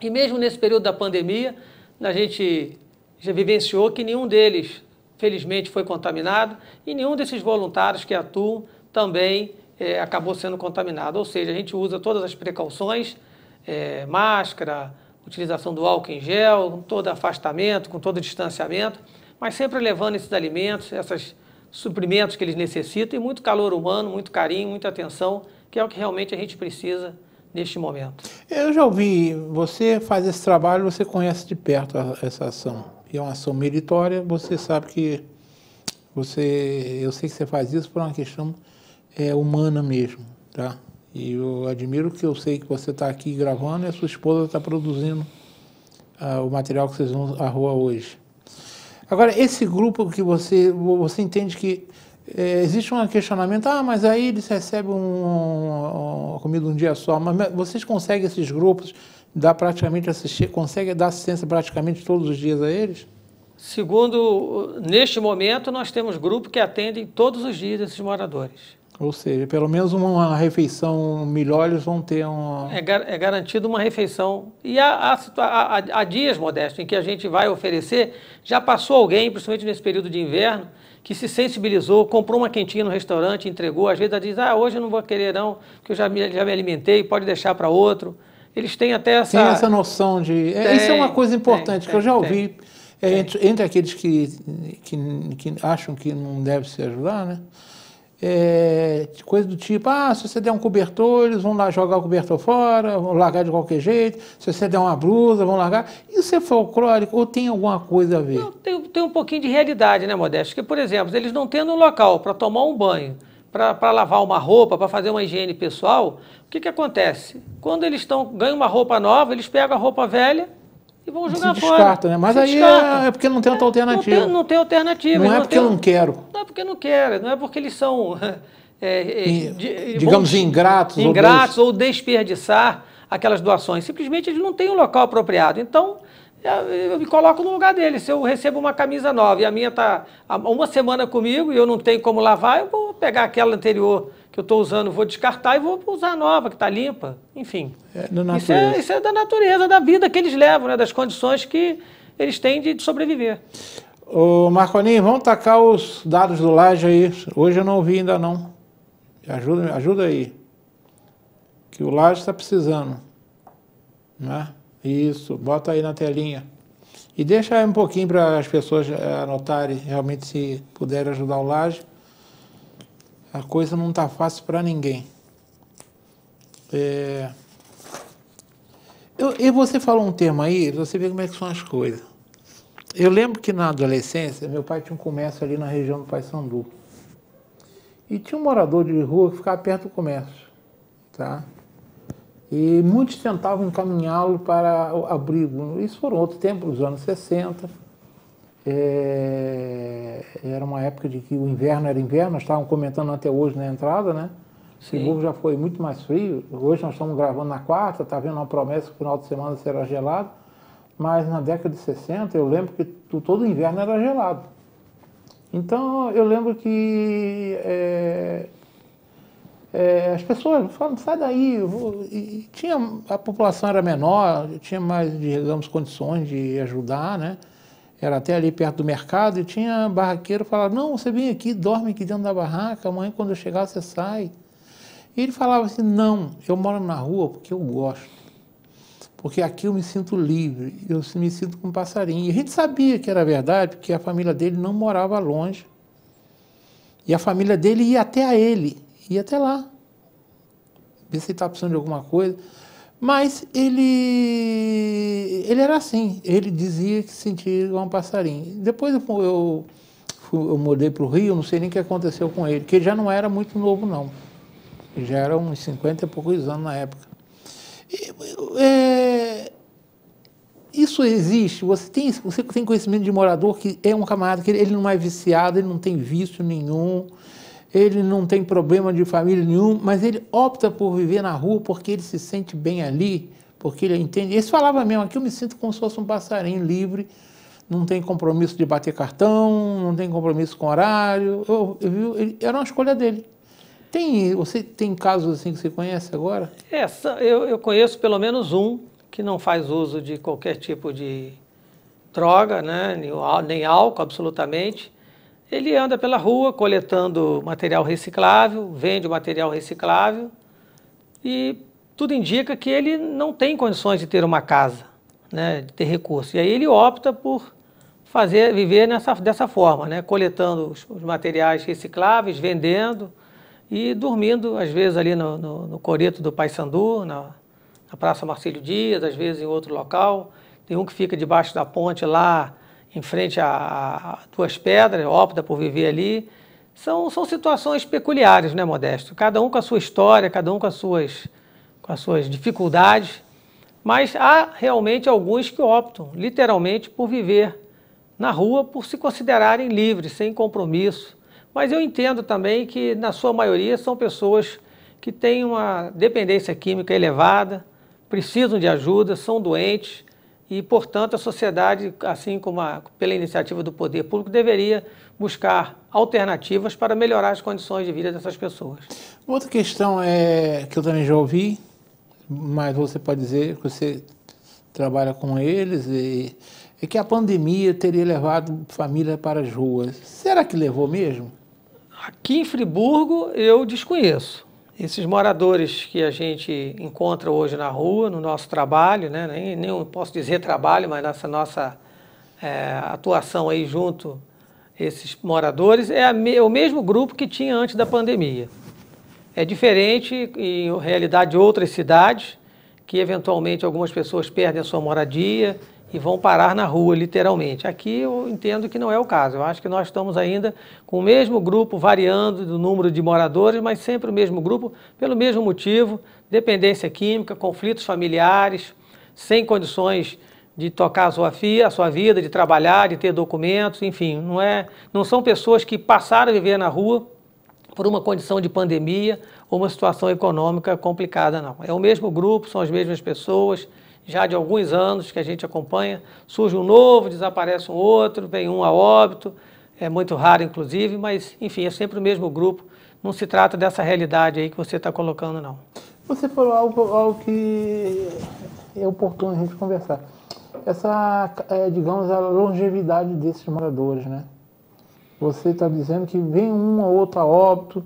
C: E mesmo nesse período da pandemia, a gente já vivenciou que nenhum deles, felizmente, foi contaminado e nenhum desses voluntários que atuam também acabou sendo contaminado. Ou seja, a gente usa todas as precauções, máscara, utilização do álcool em gel, com todo afastamento, com todo distanciamento, mas sempre levando esses alimentos, esses suprimentos que eles necessitam e muito calor humano, muito carinho, muita atenção, que é o que realmente a gente precisa neste momento.
B: Eu já ouvi, você faz esse trabalho, você conhece de perto essa ação. E é uma ação meritória, você sabe que eu sei que você faz isso por uma questão humana mesmo, tá? E eu admiro que eu sei que você está aqui gravando e a sua esposa está produzindo o material que vocês vão à rua hoje. Agora, esse grupo que você entende que existe um questionamento, mas aí eles recebem uma comida um dia só, mas vocês conseguem esses grupos dar praticamente conseguem dar assistência praticamente todos os dias a eles?
C: Segundo, neste momento, nós temos grupos que atendem todos os dias esses moradores.
B: Ou seja, pelo menos uma refeição melhor eles vão ter uma...
C: É garantido uma refeição. E há dias, Modesto, em que a gente vai oferecer, já passou alguém, principalmente nesse período de inverno, que se sensibilizou, comprou uma quentinha no restaurante, entregou, às vezes ela diz, hoje eu não vou querer não, porque eu já me alimentei, pode deixar para outro. Eles têm até essa...
B: Tem essa noção de... isso é uma coisa importante que eu já ouvi entre aqueles que acham que não deve se ajudar, né? Coisa do tipo, se você der um cobertor, eles vão lá jogar o cobertor fora, vão largar de qualquer jeito, se você der uma blusa, vão largar. Isso é folclórico ou tem alguma coisa a ver?
C: Não, tem um pouquinho de realidade, né, Modesto? Porque, por exemplo, eles não tendo um local para tomar um banho, para lavar uma roupa, para fazer uma higiene pessoal, o que acontece? Quando eles ganham uma roupa nova, eles pegam a roupa velha e vão jogar fora.
B: Descarta, né? Mas aí é porque não tem outra alternativa.
C: Não tem alternativa.
B: Não é porque eu não quero.
C: Não é porque não quero, não é porque eles são,
B: digamos, ingratos
C: ou desperdiçar aquelas doações. Simplesmente eles não têm um local apropriado. Então, eu me coloco no lugar deles. Se eu recebo uma camisa nova e a minha está há uma semana comigo e eu não tenho como lavar, eu vou pegar aquela anterior que eu estou usando, vou descartar e vou usar a nova, que está limpa. Enfim, isso é da natureza, da vida que eles levam, né, das condições que eles têm de sobreviver.
B: Ô Marconinho, vamos tacar os dados do Laje aí. Hoje eu não ouvi ainda não. Ajuda aí. Que o Laje está precisando. Né? Isso, bota aí na telinha. E deixa aí um pouquinho para as pessoas anotarem, realmente, se puderem ajudar o Laje. A coisa não está fácil para ninguém. E você falou um termo aí, você vê como é que são as coisas. Eu lembro que na adolescência, meu pai tinha um comércio ali na região do Paissandu. E tinha um morador de rua que ficava perto do comércio. Tá? E muitos tentavam encaminhá-lo para o abrigo. Isso foram outro tempo, nos anos 60. Era uma época de que o inverno era inverno, nós estávamos comentando até hoje na entrada, né? Friburgo já foi muito mais frio. Hoje nós estamos gravando na quarta, está havendo uma promessa que o final de semana será gelado. Mas na década de 60 eu lembro que todo inverno era gelado. Então, eu lembro que as pessoas falam, sai daí. E a população era menor, tinha mais, digamos, condições de ajudar, né? Era até ali perto do mercado, e tinha barraqueiro que falava, não, você vem aqui, dorme aqui dentro da barraca, amanhã quando eu chegar você sai. E ele falava assim, não, eu moro na rua porque eu gosto. Porque aqui eu me sinto livre, eu me sinto como um passarinho. E a gente sabia que era verdade, porque a família dele não morava longe. E a família dele ia até a ele, ia até lá. Ver se ele estava precisando de alguma coisa. Mas ele era assim, ele dizia que se sentia igual um passarinho. Depois eu mudei para o Rio, eu não sei nem o que aconteceu com ele, porque ele já não era muito novo, não. Ele já era uns 50 e poucos anos na época. Isso existe, você tem conhecimento de morador que é um camarada que ele não é viciado, ele não tem vício nenhum, ele não tem problema de família nenhum, mas ele opta por viver na rua porque ele se sente bem ali, porque ele entende. Eles falavam mesmo, aqui eu me sinto como se fosse um passarinho livre, não tem compromisso de bater cartão, não tem compromisso com horário, era uma escolha dele. Você tem casos assim que você conhece agora?
C: Eu conheço pelo menos um que não faz uso de qualquer tipo de droga, né, nem álcool, absolutamente. Ele anda pela rua coletando material reciclável, vende o material reciclável e tudo indica que ele não tem condições de ter uma casa, né, de ter recursos. E aí ele opta por viver dessa forma, né, coletando os materiais recicláveis, vendendo e dormindo, às vezes, ali no coreto do Paissandu, na Praça Marcílio Dias, às vezes em outro local. Tem um que fica debaixo da ponte lá, em frente a Duas Pedras, opta por viver ali. São situações peculiares, né, Modesto? Cada um com a sua história, cada um com as suas dificuldades, mas há realmente alguns que optam, literalmente, por viver na rua, por se considerarem livres, sem compromisso. Mas eu entendo também que, na sua maioria, são pessoas que têm uma dependência química elevada, precisam de ajuda, são doentes e, portanto, a sociedade, assim como pela iniciativa do poder público, deveria buscar alternativas para melhorar as condições de vida dessas pessoas.
B: Outra questão que eu também já ouvi, mas você pode dizer que você trabalha com eles, é que a pandemia teria levado família para as ruas. Será que levou mesmo?
C: Aqui em Friburgo, eu desconheço. Esses moradores que a gente encontra hoje na rua, no nosso trabalho, né, nem posso dizer trabalho, mas nessa nossa atuação aí junto a esses moradores, é o mesmo grupo que tinha antes da pandemia. É diferente, em realidade, de outras cidades, que eventualmente algumas pessoas perdem a sua moradia e vão parar na rua, literalmente. Aqui eu entendo que não é o caso. Eu acho que nós estamos ainda com o mesmo grupo, variando do número de moradores, mas sempre o mesmo grupo, pelo mesmo motivo: dependência química, conflitos familiares, sem condições de tocar a sua vida, de trabalhar, de ter documentos, enfim. Não são pessoas que passaram a viver na rua por uma condição de pandemia ou uma situação econômica complicada, não. É o mesmo grupo, são as mesmas pessoas, já de alguns anos que a gente acompanha. Surge um novo, desaparece um outro, vem um a óbito, é muito raro inclusive, mas enfim, é sempre o mesmo grupo. Não se trata dessa realidade aí que você está colocando, não.
B: Você falou algo que é oportuno a gente conversar. Digamos, a longevidade desses moradores, né? Você está dizendo que vem um ou outro a óbito.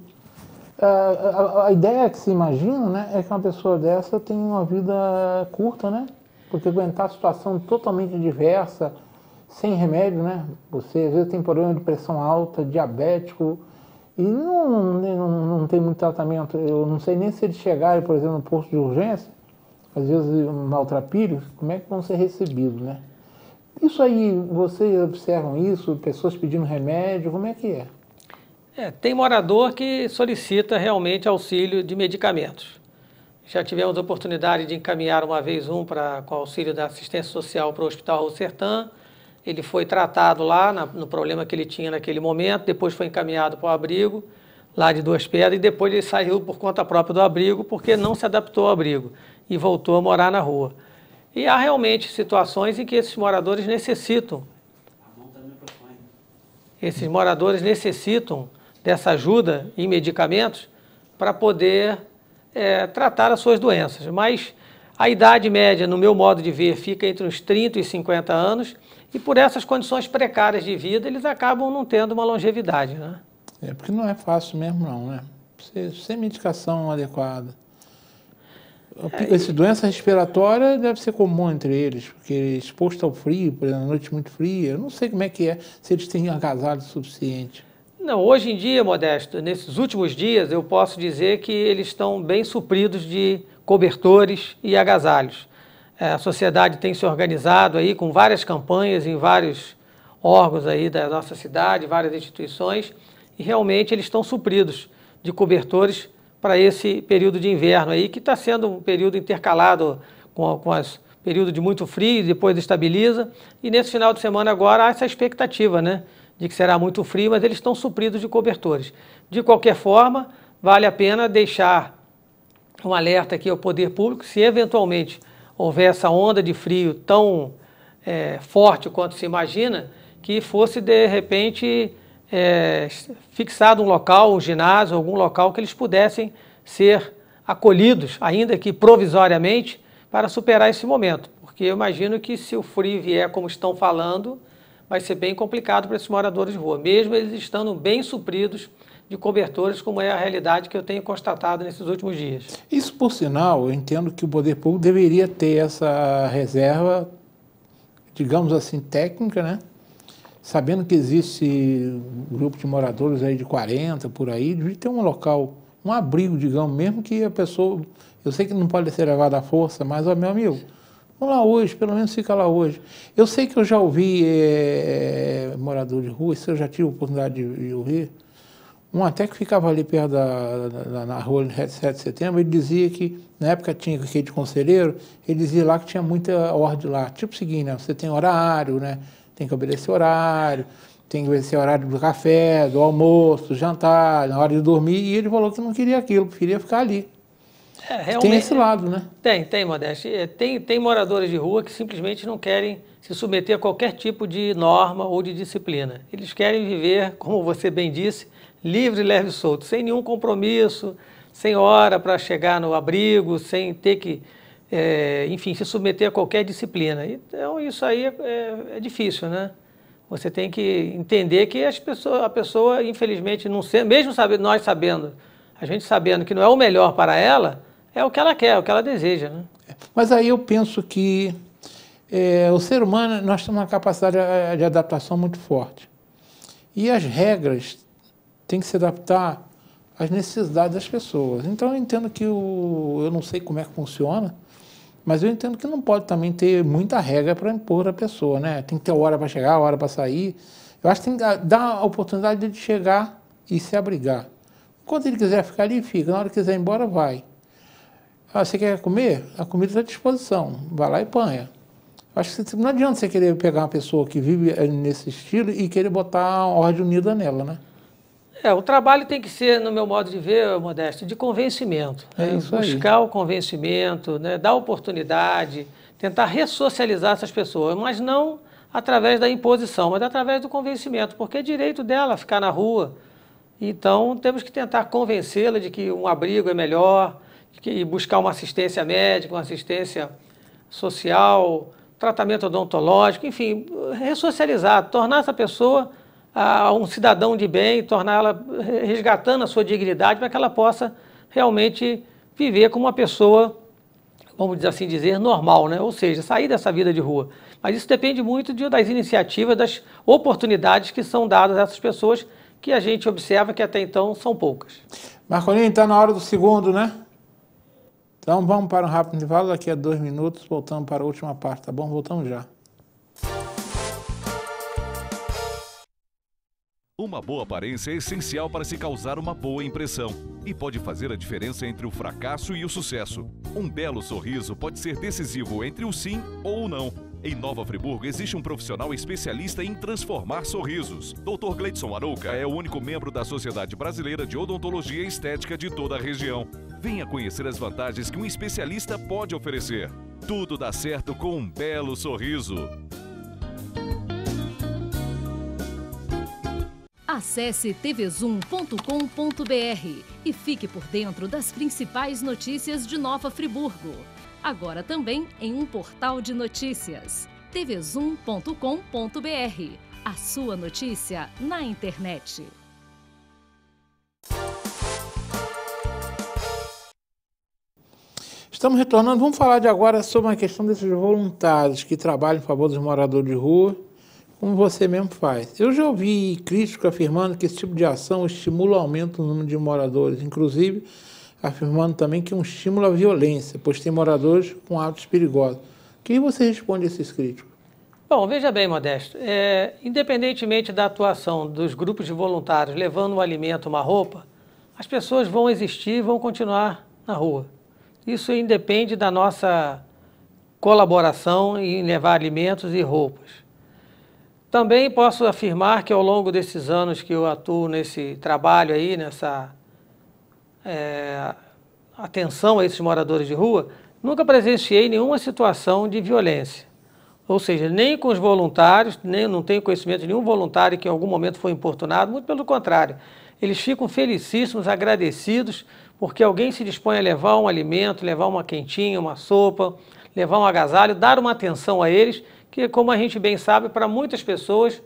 B: A ideia que se imagina, né, é que uma pessoa dessa tem uma vida curta, né? Porque aguentar a situação totalmente diversa, sem remédio, né? Você às vezes tem problema de pressão alta, diabético, e não tem muito tratamento. Eu não sei nem se eles chegarem, por exemplo, no posto de urgência, às vezes maltrapilhos, como é que vão ser recebidos, né? Isso aí, vocês observam isso? Pessoas pedindo remédio, como é que é?
C: Tem morador que solicita realmente auxílio de medicamentos. Já tivemos a oportunidade de encaminhar uma vez com auxílio da assistência social para o Hospital Raul Sertã. Ele foi tratado lá no problema que ele tinha naquele momento, depois foi encaminhado para o abrigo, lá de Duas Pedras, e depois ele saiu por conta própria do abrigo, porque não se adaptou ao abrigo e voltou a morar na rua. E há realmente situações em que esses moradores necessitam. Esses moradores necessitam dessa ajuda em medicamentos para poder tratar as suas doenças. Mas a idade média, no meu modo de ver, fica entre uns 30 e 50 anos e por essas condições precárias de vida, eles acabam não tendo uma longevidade, né?
B: Porque não é fácil mesmo não, né? Sem medicação adequada. Essa doença respiratória deve ser comum entre eles, porque exposto ao frio, por exemplo, noite muito fria, eu não sei como é que é, se eles têm agasalho suficiente.
C: Não, hoje em dia, Modesto, nesses últimos dias, eu posso dizer que eles estão bem supridos de cobertores e agasalhos. A sociedade tem se organizado aí com várias campanhas em vários órgãos aí da nossa cidade, várias instituições, e realmente eles estão supridos de cobertores para esse período de inverno aí, que está sendo um período intercalado com os período de muito frio, depois estabiliza, e nesse final de semana agora há essa expectativa, né, de que será muito frio, mas eles estão supridos de cobertores. De qualquer forma, vale a pena deixar um alerta aqui ao poder público, se eventualmente houver essa onda de frio tão forte quanto se imagina, que fosse de repente fixado um local, um ginásio, algum local que eles pudessem ser acolhidos, ainda que provisoriamente, para superar esse momento. Porque eu imagino que se o frio vier como estão falando, vai ser bem complicado para esses moradores de rua, mesmo eles estando bem supridos de cobertores, como é a realidade que eu tenho constatado nesses últimos dias.
B: Isso, por sinal, eu entendo que o poder público deveria ter essa reserva, digamos assim, técnica, né? Sabendo que existe um grupo de moradores aí de 40, por aí, devia ter um local, um abrigo, digamos, mesmo que a pessoa, eu sei que não pode ser levado à força, mas, ó, meu amigo, vamos lá hoje, pelo menos fica lá hoje. Eu sei que eu já ouvi morador de rua, isso eu já tive a oportunidade de ouvir, um até que ficava ali perto na rua 7 de setembro, ele dizia que, na época tinha aquele de conselheiro, ele dizia lá que tinha muita ordem lá, tipo o seguinte, né, você tem horário, né, tem que obedecer horário, tem que obedecer horário do café, do almoço, do jantar, na hora de dormir, e ele falou que não queria aquilo, preferia ficar ali. Tem esse lado, né?
C: Tem, Modesto. Tem moradores de rua que simplesmente não querem se submeter a qualquer tipo de norma ou de disciplina. Eles querem viver, como você bem disse, livre, leve e solto, sem nenhum compromisso, sem hora para chegar no abrigo, sem ter que, enfim, se submeter a qualquer disciplina. Então, isso aí é difícil, né? Você tem que entender que a pessoa, infelizmente, não mesmo nós sabendo, a gente sabendo que não é o melhor para ela, é o que ela quer, é o que ela deseja, né?
B: Mas aí eu penso que o ser humano, nós temos uma capacidade de adaptação muito forte. E as regras têm que se adaptar às necessidades das pessoas. Então eu entendo que eu não sei como é que funciona, mas eu entendo que não pode também ter muita regra para impor a pessoa, né? Tem que ter hora para chegar, hora para sair. Eu acho que tem que dar a oportunidade de chegar e se abrigar. Quando ele quiser ficar ali, fica. Na hora que quiser ir embora, vai. Ah, você quer comer? A comida está à disposição. Vai lá e panha. Acho que não adianta você querer pegar uma pessoa que vive nesse estilo e querer botar uma ordem unida nela, né?
C: O trabalho tem que ser, no meu modo de ver, Modesto, de convencimento. Buscar o convencimento, né? Dar oportunidade, tentar ressocializar essas pessoas, mas não através da imposição, mas através do convencimento, porque é direito dela ficar na rua. Então, temos que tentar convencê-la de que um abrigo é melhor, e buscar uma assistência médica, uma assistência social, tratamento odontológico, enfim, ressocializar, tornar essa pessoa um cidadão de bem, torná-la resgatando a sua dignidade para que ela possa realmente viver como uma pessoa, vamos assim dizer, normal, né? Ou seja, sair dessa vida de rua. Mas isso depende muito das iniciativas, das oportunidades que são dadas a essas pessoas, que a gente observa que até então são poucas.
B: Marcolinho, está na hora do segundo, né? Então vamos para um rápido intervalo, daqui a 2 minutos voltamos para a última parte, tá bom? Voltamos já.
A: Uma boa aparência é essencial para se causar uma boa impressão e pode fazer a diferença entre o fracasso e o sucesso. Um belo sorriso pode ser decisivo entre o sim ou o não. Em Nova Friburgo existe um profissional especialista em transformar sorrisos. Dr. Gleidson Arouca é o único membro da Sociedade Brasileira de Odontologia e Estética de toda a região. Venha conhecer as vantagens que um especialista pode oferecer. Tudo dá certo com um belo sorriso.
D: Acesse tvzoom.com.br e fique por dentro das principais notícias de Nova Friburgo. Agora também em um portal de notícias. tvzoom.com.br. A sua notícia na internet.
B: Estamos retornando, vamos falar de agora sobre a questão desses voluntários que trabalham em favor dos moradores de rua, como você mesmo faz. Eu já ouvi críticos afirmando que esse tipo de ação estimula o aumento do número de moradores, inclusive afirmando também que é um estímulo à violência, pois tem moradores com hábitos perigosos. O que você responde a esses críticos?
C: Bom, veja bem, Modesto, independentemente da atuação dos grupos de voluntários levando um alimento, uma roupa, as pessoas vão existir e vão continuar na rua. Isso independe da nossa colaboração em levar alimentos e roupas. Também posso afirmar que ao longo desses anos que eu atuo nesse trabalho aí, nessa atenção a esses moradores de rua, nunca presenciei nenhuma situação de violência. Ou seja, nem com os voluntários, não tenho conhecimento de nenhum voluntário que em algum momento foi importunado, muito pelo contrário. Eles ficam felicíssimos, agradecidos, porque alguém se dispõe a levar um alimento, levar uma quentinha, uma sopa, levar um agasalho, dar uma atenção a eles, que, como a gente bem sabe, para muitas pessoas,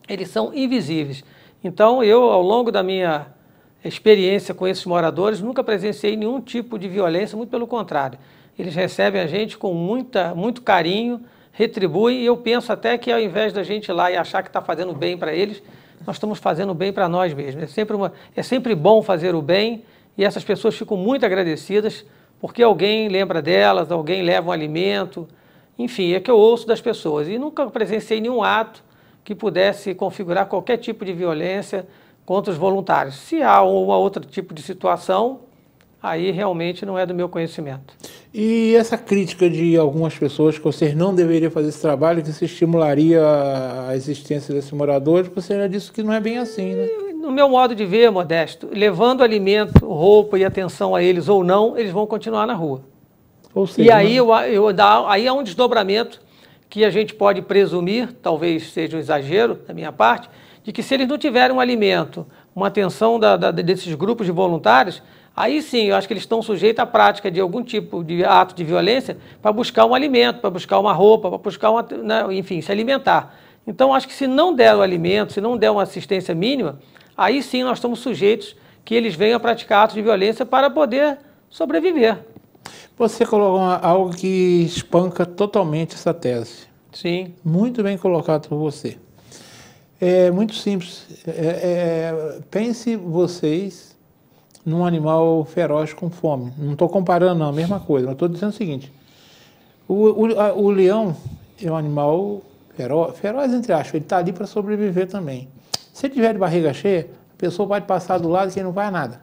C: eles são invisíveis. Então, eu, ao longo da minha experiência com esses moradores, nunca presenciei nenhum tipo de violência, muito pelo contrário. Eles recebem a gente com muito carinho, retribuem, e eu penso até que ao invés da gente ir lá e achar que está fazendo bem para eles, nós estamos fazendo bem para nós mesmos. É sempre bom fazer o bem, e essas pessoas ficam muito agradecidas porque alguém lembra delas, alguém leva um alimento, enfim, é que eu ouço das pessoas. E nunca presenciei nenhum ato que pudesse configurar qualquer tipo de violência contra os voluntários. Se há outro tipo de situação, aí realmente não é do meu conhecimento.
B: E essa crítica de algumas pessoas que vocês não deveriam fazer esse trabalho, que se estimularia a existência desses moradores, você já disse que não é bem assim, né?
C: No meu modo de ver, Modesto, levando alimento, roupa e atenção a eles ou não, eles vão continuar na rua.
B: Ou seja,
C: e aí, aí há um desdobramento que a gente pode presumir, talvez seja um exagero da minha parte, de que se eles não tiverem um alimento, uma atenção desses grupos de voluntários, aí sim, eu acho que eles estão sujeitos à prática de algum tipo de ato de violência para buscar um alimento, para buscar uma roupa, para buscar enfim, se alimentar. Então, acho que se não der o alimento, se não der uma assistência mínima, aí sim nós estamos sujeitos que eles venham a praticar atos de violência para poder sobreviver.
B: Você colocou algo que espanca totalmente essa tese.
C: Sim.
B: Muito bem colocado por você. É muito simples. Pense vocês num animal feroz com fome. Não estou comparando, não, a mesma coisa. Mas estou dizendo o seguinte. O leão é um animal feroz entre aspas. Ele está ali para sobreviver também. Se ele tiver de barriga cheia, a pessoa pode passar do lado que ele não vai a nada.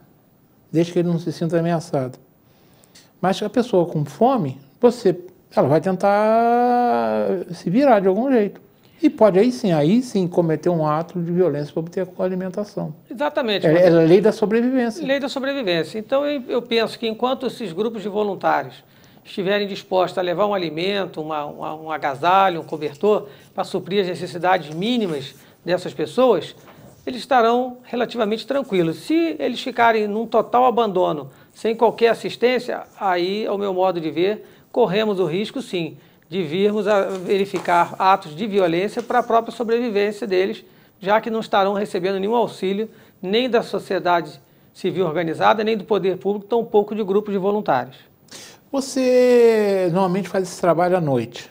B: Desde que ele não se sinta ameaçado. Mas a pessoa com fome, ela vai tentar se virar de algum jeito. E pode aí sim cometer um ato de violência para obter a alimentação.
C: Exatamente.
B: É a lei da sobrevivência.
C: Lei da sobrevivência. Então eu penso que enquanto esses grupos de voluntários estiverem dispostos a levar um alimento, um agasalho, um cobertor, para suprir as necessidades mínimas dessas pessoas, eles estarão relativamente tranquilos. Se eles ficarem num total abandono, sem qualquer assistência, aí, ao meu modo de ver, corremos o risco, sim, de virmos a verificar atos de violência para a própria sobrevivência deles, já que não estarão recebendo nenhum auxílio, nem da sociedade civil organizada, nem do poder público, tampouco de grupos de voluntários.
B: Você normalmente faz esse trabalho à noite?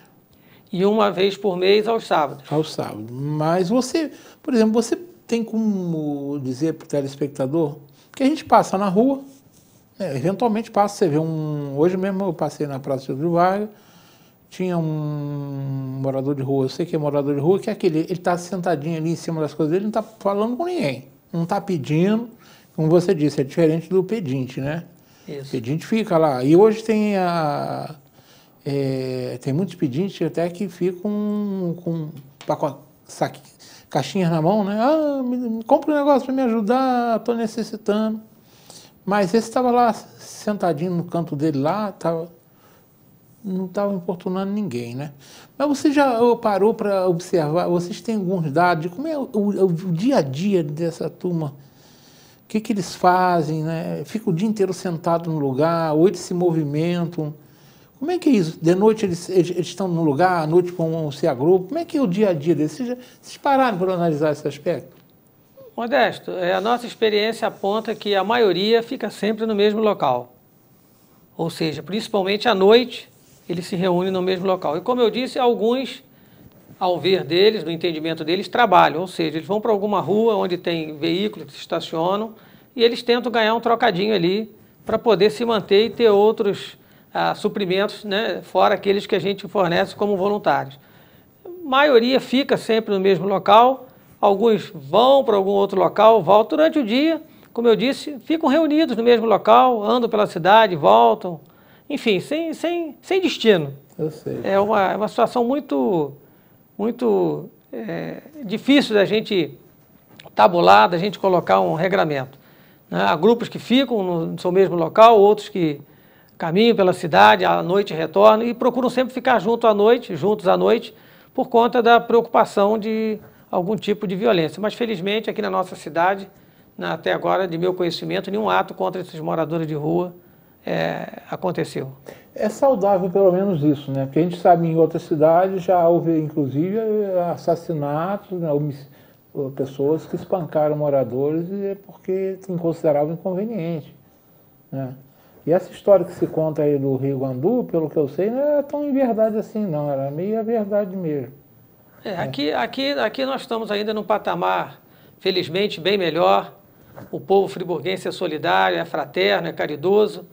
C: E uma vez por mês, aos sábados. Aos
B: sábados. Mas você, por exemplo, você tem como dizer para o telespectador que a gente passa na rua, eventualmente passa, você vê hoje mesmo eu passei na Praça do Vargas, tinha um morador de rua, eu sei que é morador de rua, que é aquele, ele está sentadinho ali em cima das coisas dele, não está falando com ninguém, não está pedindo, como você disse, é diferente do pedinte, né? Isso. O pedinte fica lá. E hoje tem tem muitos pedintes até que ficam com caixinhas na mão, né? Compra um negócio para me ajudar, estou necessitando. Mas esse estava lá, sentadinho no canto dele lá, estava não estava importunando ninguém, né? Mas você já parou para observar, vocês têm alguns dados de como é o dia a dia dessa turma? O que eles fazem, né? Fica o dia inteiro sentado no lugar, ou eles se movimentam. Como é que é isso? De noite eles estão num lugar, à noite vão se agrupam. Como é que é o dia a dia deles? Vocês pararam para analisar esse aspecto?
C: Modesto, a nossa experiência aponta que a maioria fica sempre no mesmo local. Ou seja, principalmente à noite, eles se reúnem no mesmo local. E como eu disse, alguns, ao ver deles, no entendimento deles, trabalham. Ou seja, eles vão para alguma rua onde tem veículos que se estacionam e eles tentam ganhar um trocadinho ali para poder se manter e ter outros suprimentos, né, fora aqueles que a gente fornece como voluntários. A maioria fica sempre no mesmo local, alguns vão para algum outro local, voltam durante o dia, como eu disse, ficam reunidos no mesmo local, andam pela cidade, voltam, enfim, sem destino.
B: Eu sei.
C: É uma situação muito difícil da gente tabular, da gente colocar um regramento, né? Há grupos que ficam no seu mesmo local, outros que caminham pela cidade, à noite retornam e procuram sempre ficar juntos à noite, por conta da preocupação de algum tipo de violência. Mas, felizmente, aqui na nossa cidade, até agora, de meu conhecimento, nenhum ato contra esses moradores de rua aconteceu.
B: É saudável, pelo menos, isso, né? Porque a gente sabe em outras cidades já houve, inclusive, assassinatos, né? Pessoas que espancaram moradores porque consideravam inconveniente, né? E essa história que se conta aí do Rio Guandu, pelo que eu sei, não é tão em verdade assim, não. Era meio a verdade mesmo.
C: Aqui nós estamos ainda num patamar, felizmente, bem melhor. O povo friburguense é solidário, é fraterno, é caridoso.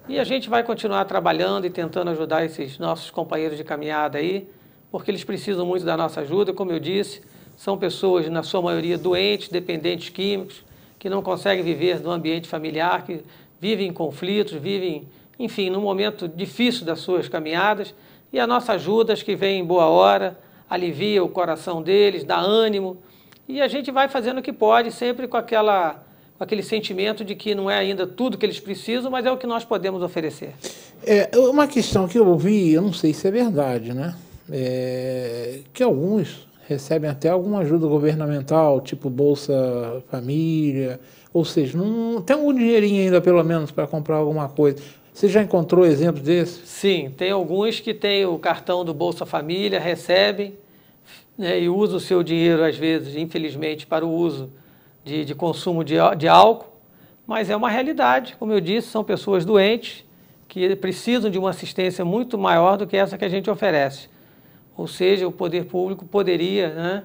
C: E a gente vai continuar trabalhando e tentando ajudar esses nossos companheiros de caminhada aí, porque eles precisam muito da nossa ajuda. Como eu disse, são pessoas, na sua maioria, doentes, dependentes químicos, que não conseguem viver no ambiente familiar, que vivem em conflitos, vivem, enfim, num momento difícil das suas caminhadas. E a nossa ajuda, que vem em boa hora, alivia o coração deles, dá ânimo. E a gente vai fazendo o que pode, sempre com aquele sentimento de que não é ainda tudo que eles precisam, mas é o que nós podemos oferecer.
B: Uma questão que eu ouvi, eu não sei se é verdade, né? Que alguns recebem até alguma ajuda governamental, tipo Bolsa Família, ou seja, não tem um dinheirinho ainda, pelo menos, para comprar alguma coisa. Você já encontrou exemplos desses?
C: Sim, tem alguns que têm o cartão do Bolsa Família, recebem, né, e usam o seu dinheiro, às vezes, infelizmente, para o uso de consumo de álcool, mas é uma realidade. Como eu disse, são pessoas doentes que precisam de uma assistência muito maior do que essa que a gente oferece. Ou seja, o poder público poderia, né,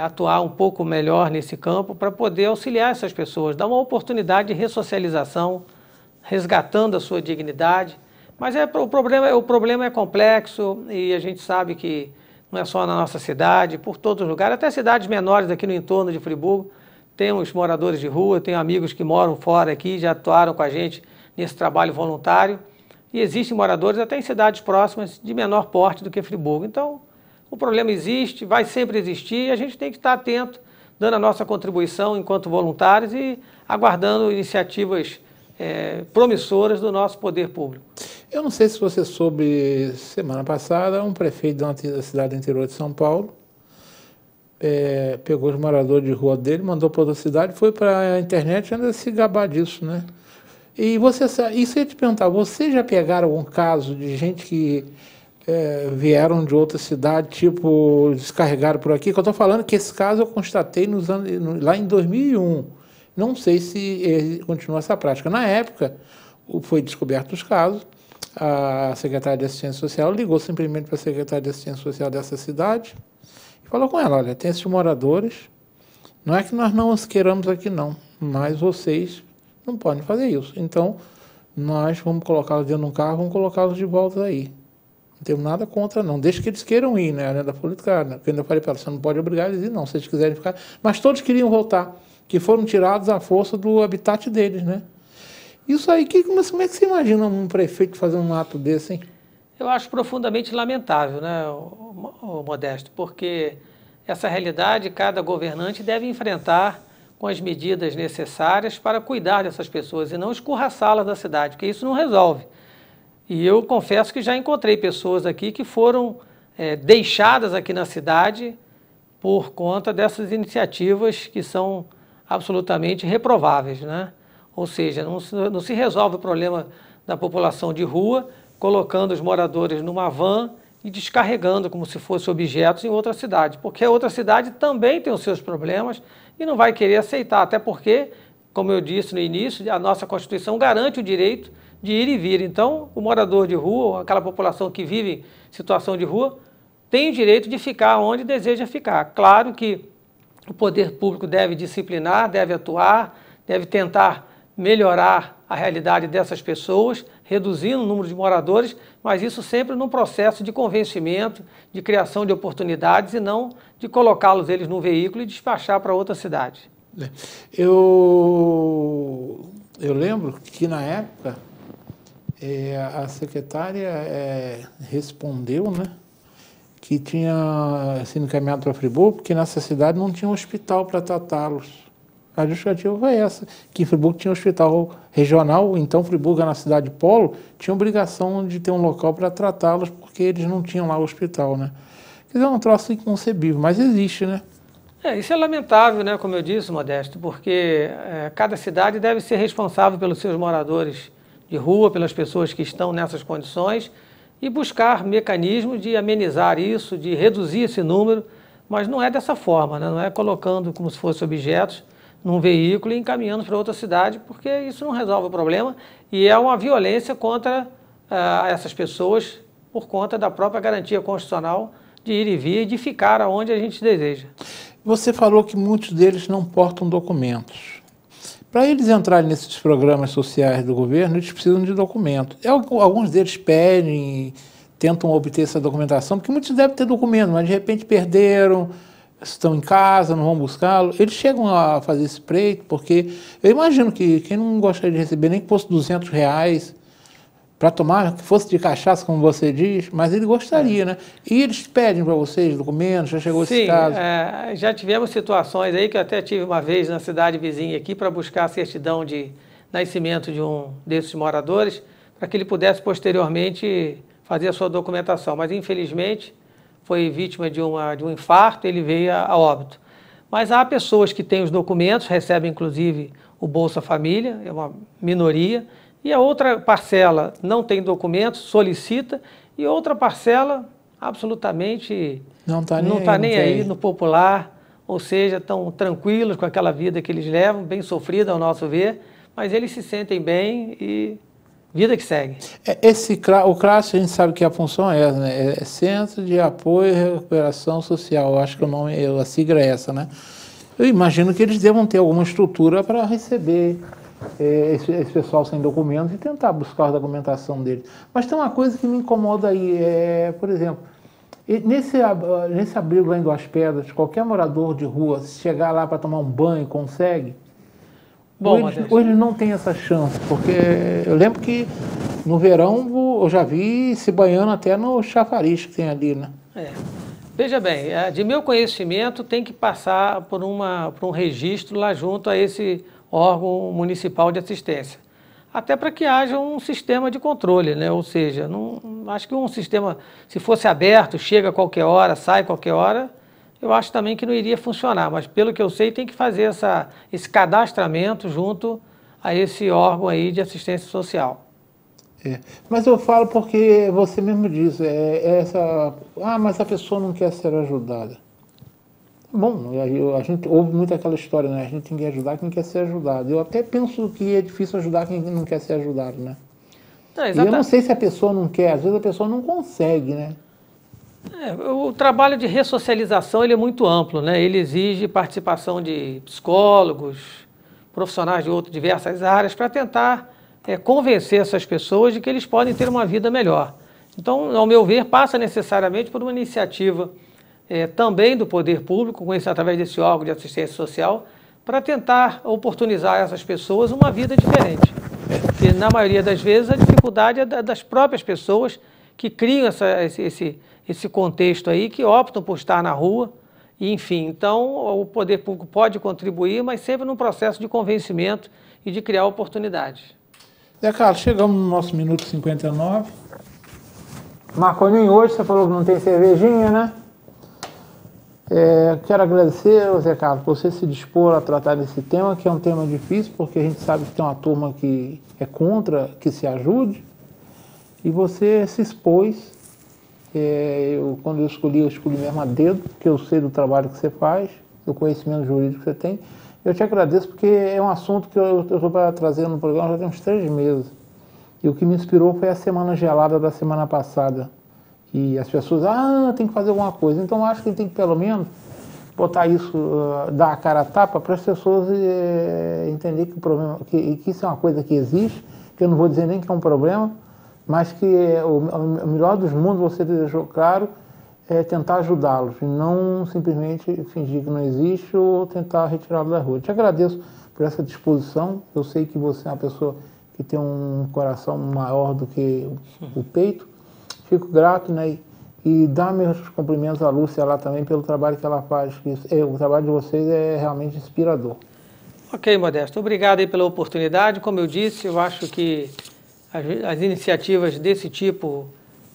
C: atuar um pouco melhor nesse campo para poder auxiliar essas pessoas, dar uma oportunidade de ressocialização, resgatando a sua dignidade. Mas o problema é complexo e a gente sabe que não é só na nossa cidade, por todos os lugares, até cidades menores aqui no entorno de Friburgo, temos moradores de rua, tenho amigos que moram fora aqui, já atuaram com a gente nesse trabalho voluntário, e existem moradores até em cidades próximas de menor porte do que Friburgo. Então, o problema existe, vai sempre existir, e a gente tem que estar atento, dando a nossa contribuição enquanto voluntários e aguardando iniciativas promissoras do nosso poder público.
B: Eu não sei se você soube, semana passada, um prefeito da cidade do interior de São Paulo pegou os moradores de rua dele, mandou para outra cidade, foi para a internet e anda se gabar disso, né? E isso eu ia te perguntar, vocês já pegaram algum caso de gente que vieram de outra cidade, tipo, descarregaram por aqui? Que eu estou falando que esse caso eu constatei lá em 2001. Não sei se continua essa prática. Na época, foi descoberto os casos, a secretária de Assistência Social ligou simplesmente para a secretária de Assistência Social dessa cidade e falou com ela, olha, tem esses moradores, não é que nós não os queiramos aqui não, mas vocês não podem fazer isso. Então, nós vamos colocá-los dentro de um carro, vamos colocá-los de volta aí. Não temos nada contra não, desde que eles queiram ir, né, da política, né? Porque eu ainda falei para ela, você não pode obrigar eles a ir não, se eles quiserem ficar, mas todos queriam voltar, que foram tirados à força do habitat deles, né? Isso aí, como é que você imagina um prefeito fazer um ato desse, hein?
C: Eu acho profundamente lamentável, né, o Modesto, porque essa realidade cada governante deve enfrentar com as medidas necessárias para cuidar dessas pessoas e não escorraçá-las da cidade, porque isso não resolve. E eu confesso que já encontrei pessoas aqui que foram deixadas aqui na cidade por conta dessas iniciativas que são absolutamente reprováveis, né? Ou seja, não se resolve o problema da população de rua colocando os moradores numa van e descarregando como se fossem objetos em outra cidade, porque a outra cidade também tem os seus problemas e não vai querer aceitar, até porque, como eu disse no início, a nossa Constituição garante o direito de ir e vir. Então, o morador de rua, aquela população que vive em situação de rua, tem o direito de ficar onde deseja ficar. Claro que o poder público deve disciplinar, deve atuar, deve tentar melhorar a realidade dessas pessoas, reduzindo o número de moradores, mas isso sempre num processo de convencimento, de criação de oportunidades e não de colocá-los eles num veículo e despachar para outra cidade.
B: Eu lembro que na época a secretária respondeu, né, que tinha sido encaminhado para Friburgo, porque nessa cidade não tinha um hospital para tratá-los. A justificativa foi essa, que em Friburgo tinha um hospital regional, então Friburgo, na cidade polo, tinha obrigação de ter um local para tratá-los, porque eles não tinham lá o hospital, né? Quer dizer, é um troço inconcebível, mas existe, né?
C: Isso é lamentável, né, como eu disse, Modesto, porque cada cidade deve ser responsável pelos seus moradores de rua, pelas pessoas que estão nessas condições, e buscar mecanismos de amenizar isso, de reduzir esse número, mas não é dessa forma, né? Não é colocando como se fossem objetos num veículo e encaminhando para outra cidade, porque isso não resolve o problema e é uma violência contra essas pessoas por conta da própria garantia constitucional de ir e vir e de ficar aonde a gente deseja.
B: Você falou que muitos deles não portam documentos. Para eles entrarem nesses programas sociais do governo, eles precisam de documentos. Alguns deles pedem, tentam obter essa documentação, porque muitos devem ter documento, mas de repente perderam, estão em casa, não vão buscá-lo. Eles chegam a fazer esse pleito, porque eu imagino que quem não gostaria de receber nem que fosse R$200 para tomar, que fosse de cachaça, como você diz, mas ele gostaria, né? E eles pedem para vocês documentos, já chegou esse caso?
C: Sim, já tivemos situações aí que eu até tive uma vez na cidade vizinha aqui para buscar a certidão de nascimento de um desses moradores, para que ele pudesse posteriormente fazer a sua documentação, mas infelizmente foi vítima de um infarto, ele veio a óbito. Mas há pessoas que têm os documentos, recebem inclusive o Bolsa Família, é uma minoria, e a outra parcela não tem documentos, solicita, e outra parcela absolutamente não está nem aí no popular, ou seja, estão tranquilos com aquela vida que eles levam, bem sofrida ao nosso ver, mas eles se sentem bem e vida que segue.
B: O CRAS, a gente sabe que a função é essa, né? É Centro de Apoio e Recuperação Social. Eu acho que a sigla é essa, né? Eu imagino que eles devam ter alguma estrutura para receber esse pessoal sem documentos e tentar buscar a documentação deles. Mas tem uma coisa que me incomoda aí, por exemplo, nesse abrigo lá em Duas Pedras, qualquer morador de rua, se chegar lá para tomar um banho, consegue? Hoje não tem essa chance, porque eu lembro que no verão eu já vi se banhando até no chafariz que tem ali, né?
C: Veja bem, de meu conhecimento tem que passar por um registro lá junto a esse órgão municipal de assistência, até para que haja um sistema de controle, né? Ou seja, acho que um sistema, se fosse aberto, chega a qualquer hora, sai a qualquer hora, eu acho também que não iria funcionar, mas pelo que eu sei tem que fazer esse cadastramento junto a esse órgão aí de assistência social.
B: Mas eu falo porque você mesmo diz, mas a pessoa não quer ser ajudada. Bom, a gente ouve muito aquela história, né? A gente tem que ajudar quem quer ser ajudado. Eu até penso que é difícil ajudar quem não quer ser ajudado, né? E eu não sei se a pessoa não quer, às vezes a pessoa não consegue, né?
C: O trabalho de ressocialização ele é muito amplo, né? Ele exige participação de psicólogos, profissionais de diversas áreas, para tentar convencer essas pessoas de que eles podem ter uma vida melhor. Então, ao meu ver, passa necessariamente por uma iniciativa também do poder público, através desse órgão de assistência social, para tentar oportunizar a essas pessoas uma vida diferente. Porque, na maioria das vezes, a dificuldade é das próprias pessoas que criam esse contexto aí, que optam por estar na rua, e, enfim. Então, o poder público pode contribuir, mas sempre num processo de convencimento e de criar oportunidades.
B: Zé Carlos, chegamos no nosso minuto 59. Marconinho, hoje você falou que não tem cervejinha, né? Quero agradecer, Zé Carlos, por você se dispor a tratar desse tema, que é um tema difícil, porque a gente sabe que tem uma turma que é contra que se ajude, e você se expôs. Quando eu escolhi mesmo a dedo, porque eu sei do trabalho que você faz, do conhecimento jurídico que você tem. Eu te agradeço, porque é um assunto que eu estou para trazer no programa já tem uns 3 meses. E o que me inspirou foi a semana gelada da semana passada. E as pessoas, tem que fazer alguma coisa. Então, eu acho que tem que, pelo menos, botar isso, dar a cara a tapa para as pessoas entenderem que o problema, que isso é uma coisa que existe, que eu não vou dizer nem que é um problema, mas que o melhor dos mundos, você deixou claro, é tentar ajudá-los, e não simplesmente fingir que não existe ou tentar retirá-lo da rua. Eu te agradeço por essa disposição. Eu sei que você é uma pessoa que tem um coração maior do que o peito. Fico grato, né? E dá meus cumprimentos à Lúcia lá também pelo trabalho que ela faz. O trabalho de vocês é realmente inspirador.
C: Ok, Modesto. Obrigado aí pela oportunidade. Como eu disse, eu acho que as iniciativas desse tipo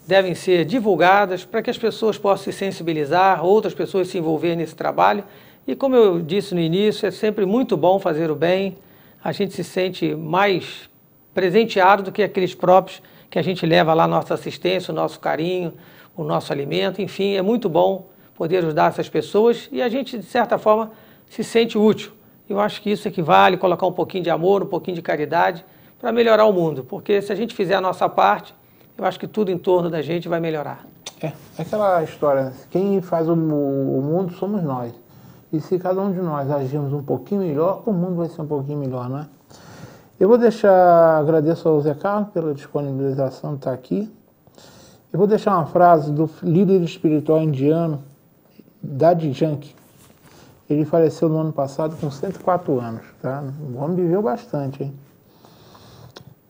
C: devem ser divulgadas para que as pessoas possam se sensibilizar, outras pessoas se envolverem nesse trabalho. E como eu disse no início, é sempre muito bom fazer o bem. A gente se sente mais presenteado do que aqueles próprios que a gente leva lá a nossa assistência, o nosso carinho, o nosso alimento. Enfim, é muito bom poder ajudar essas pessoas e a gente, de certa forma, se sente útil. Eu acho que isso equivale a colocar um pouquinho de amor, um pouquinho de caridade para melhorar o mundo. Porque se a gente fizer a nossa parte, eu acho que tudo em torno da gente vai melhorar.
B: É aquela história, quem faz o mundo somos nós. E se cada um de nós agirmos um pouquinho melhor, o mundo vai ser um pouquinho melhor, não é? Eu vou agradeço ao Zé Carlos pela disponibilização de estar aqui. Eu vou deixar uma frase do líder espiritual indiano, Dadi Janki. Ele faleceu no ano passado com 104 anos, tá? O homem viveu bastante, hein?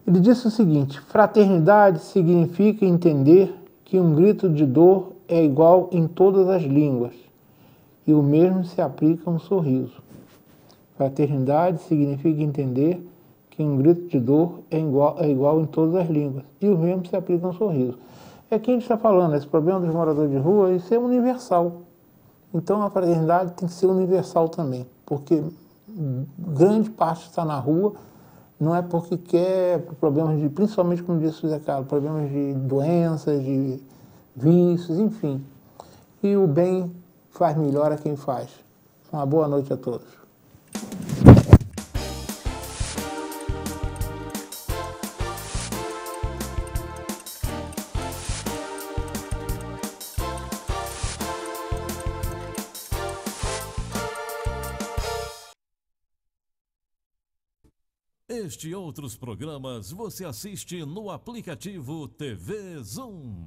B: Ele disse o seguinte: fraternidade significa entender que um grito de dor é igual em todas as línguas, e o mesmo se aplica a um sorriso. Fraternidade significa entender que um grito de dor é igual em todas as línguas, e o mesmo se aplica a um sorriso. É quem a gente está falando, esse problema dos moradores de rua, isso é universal. Então a fraternidade tem que ser universal também, porque grande parte está na rua, não é porque quer problemas de, principalmente como disse o Zé Carlos, problemas de doenças, de vícios, enfim. E o bem faz melhor a quem faz. Uma boa noite a todos.
A: Este e outros programas você assiste no aplicativo TV Zoom.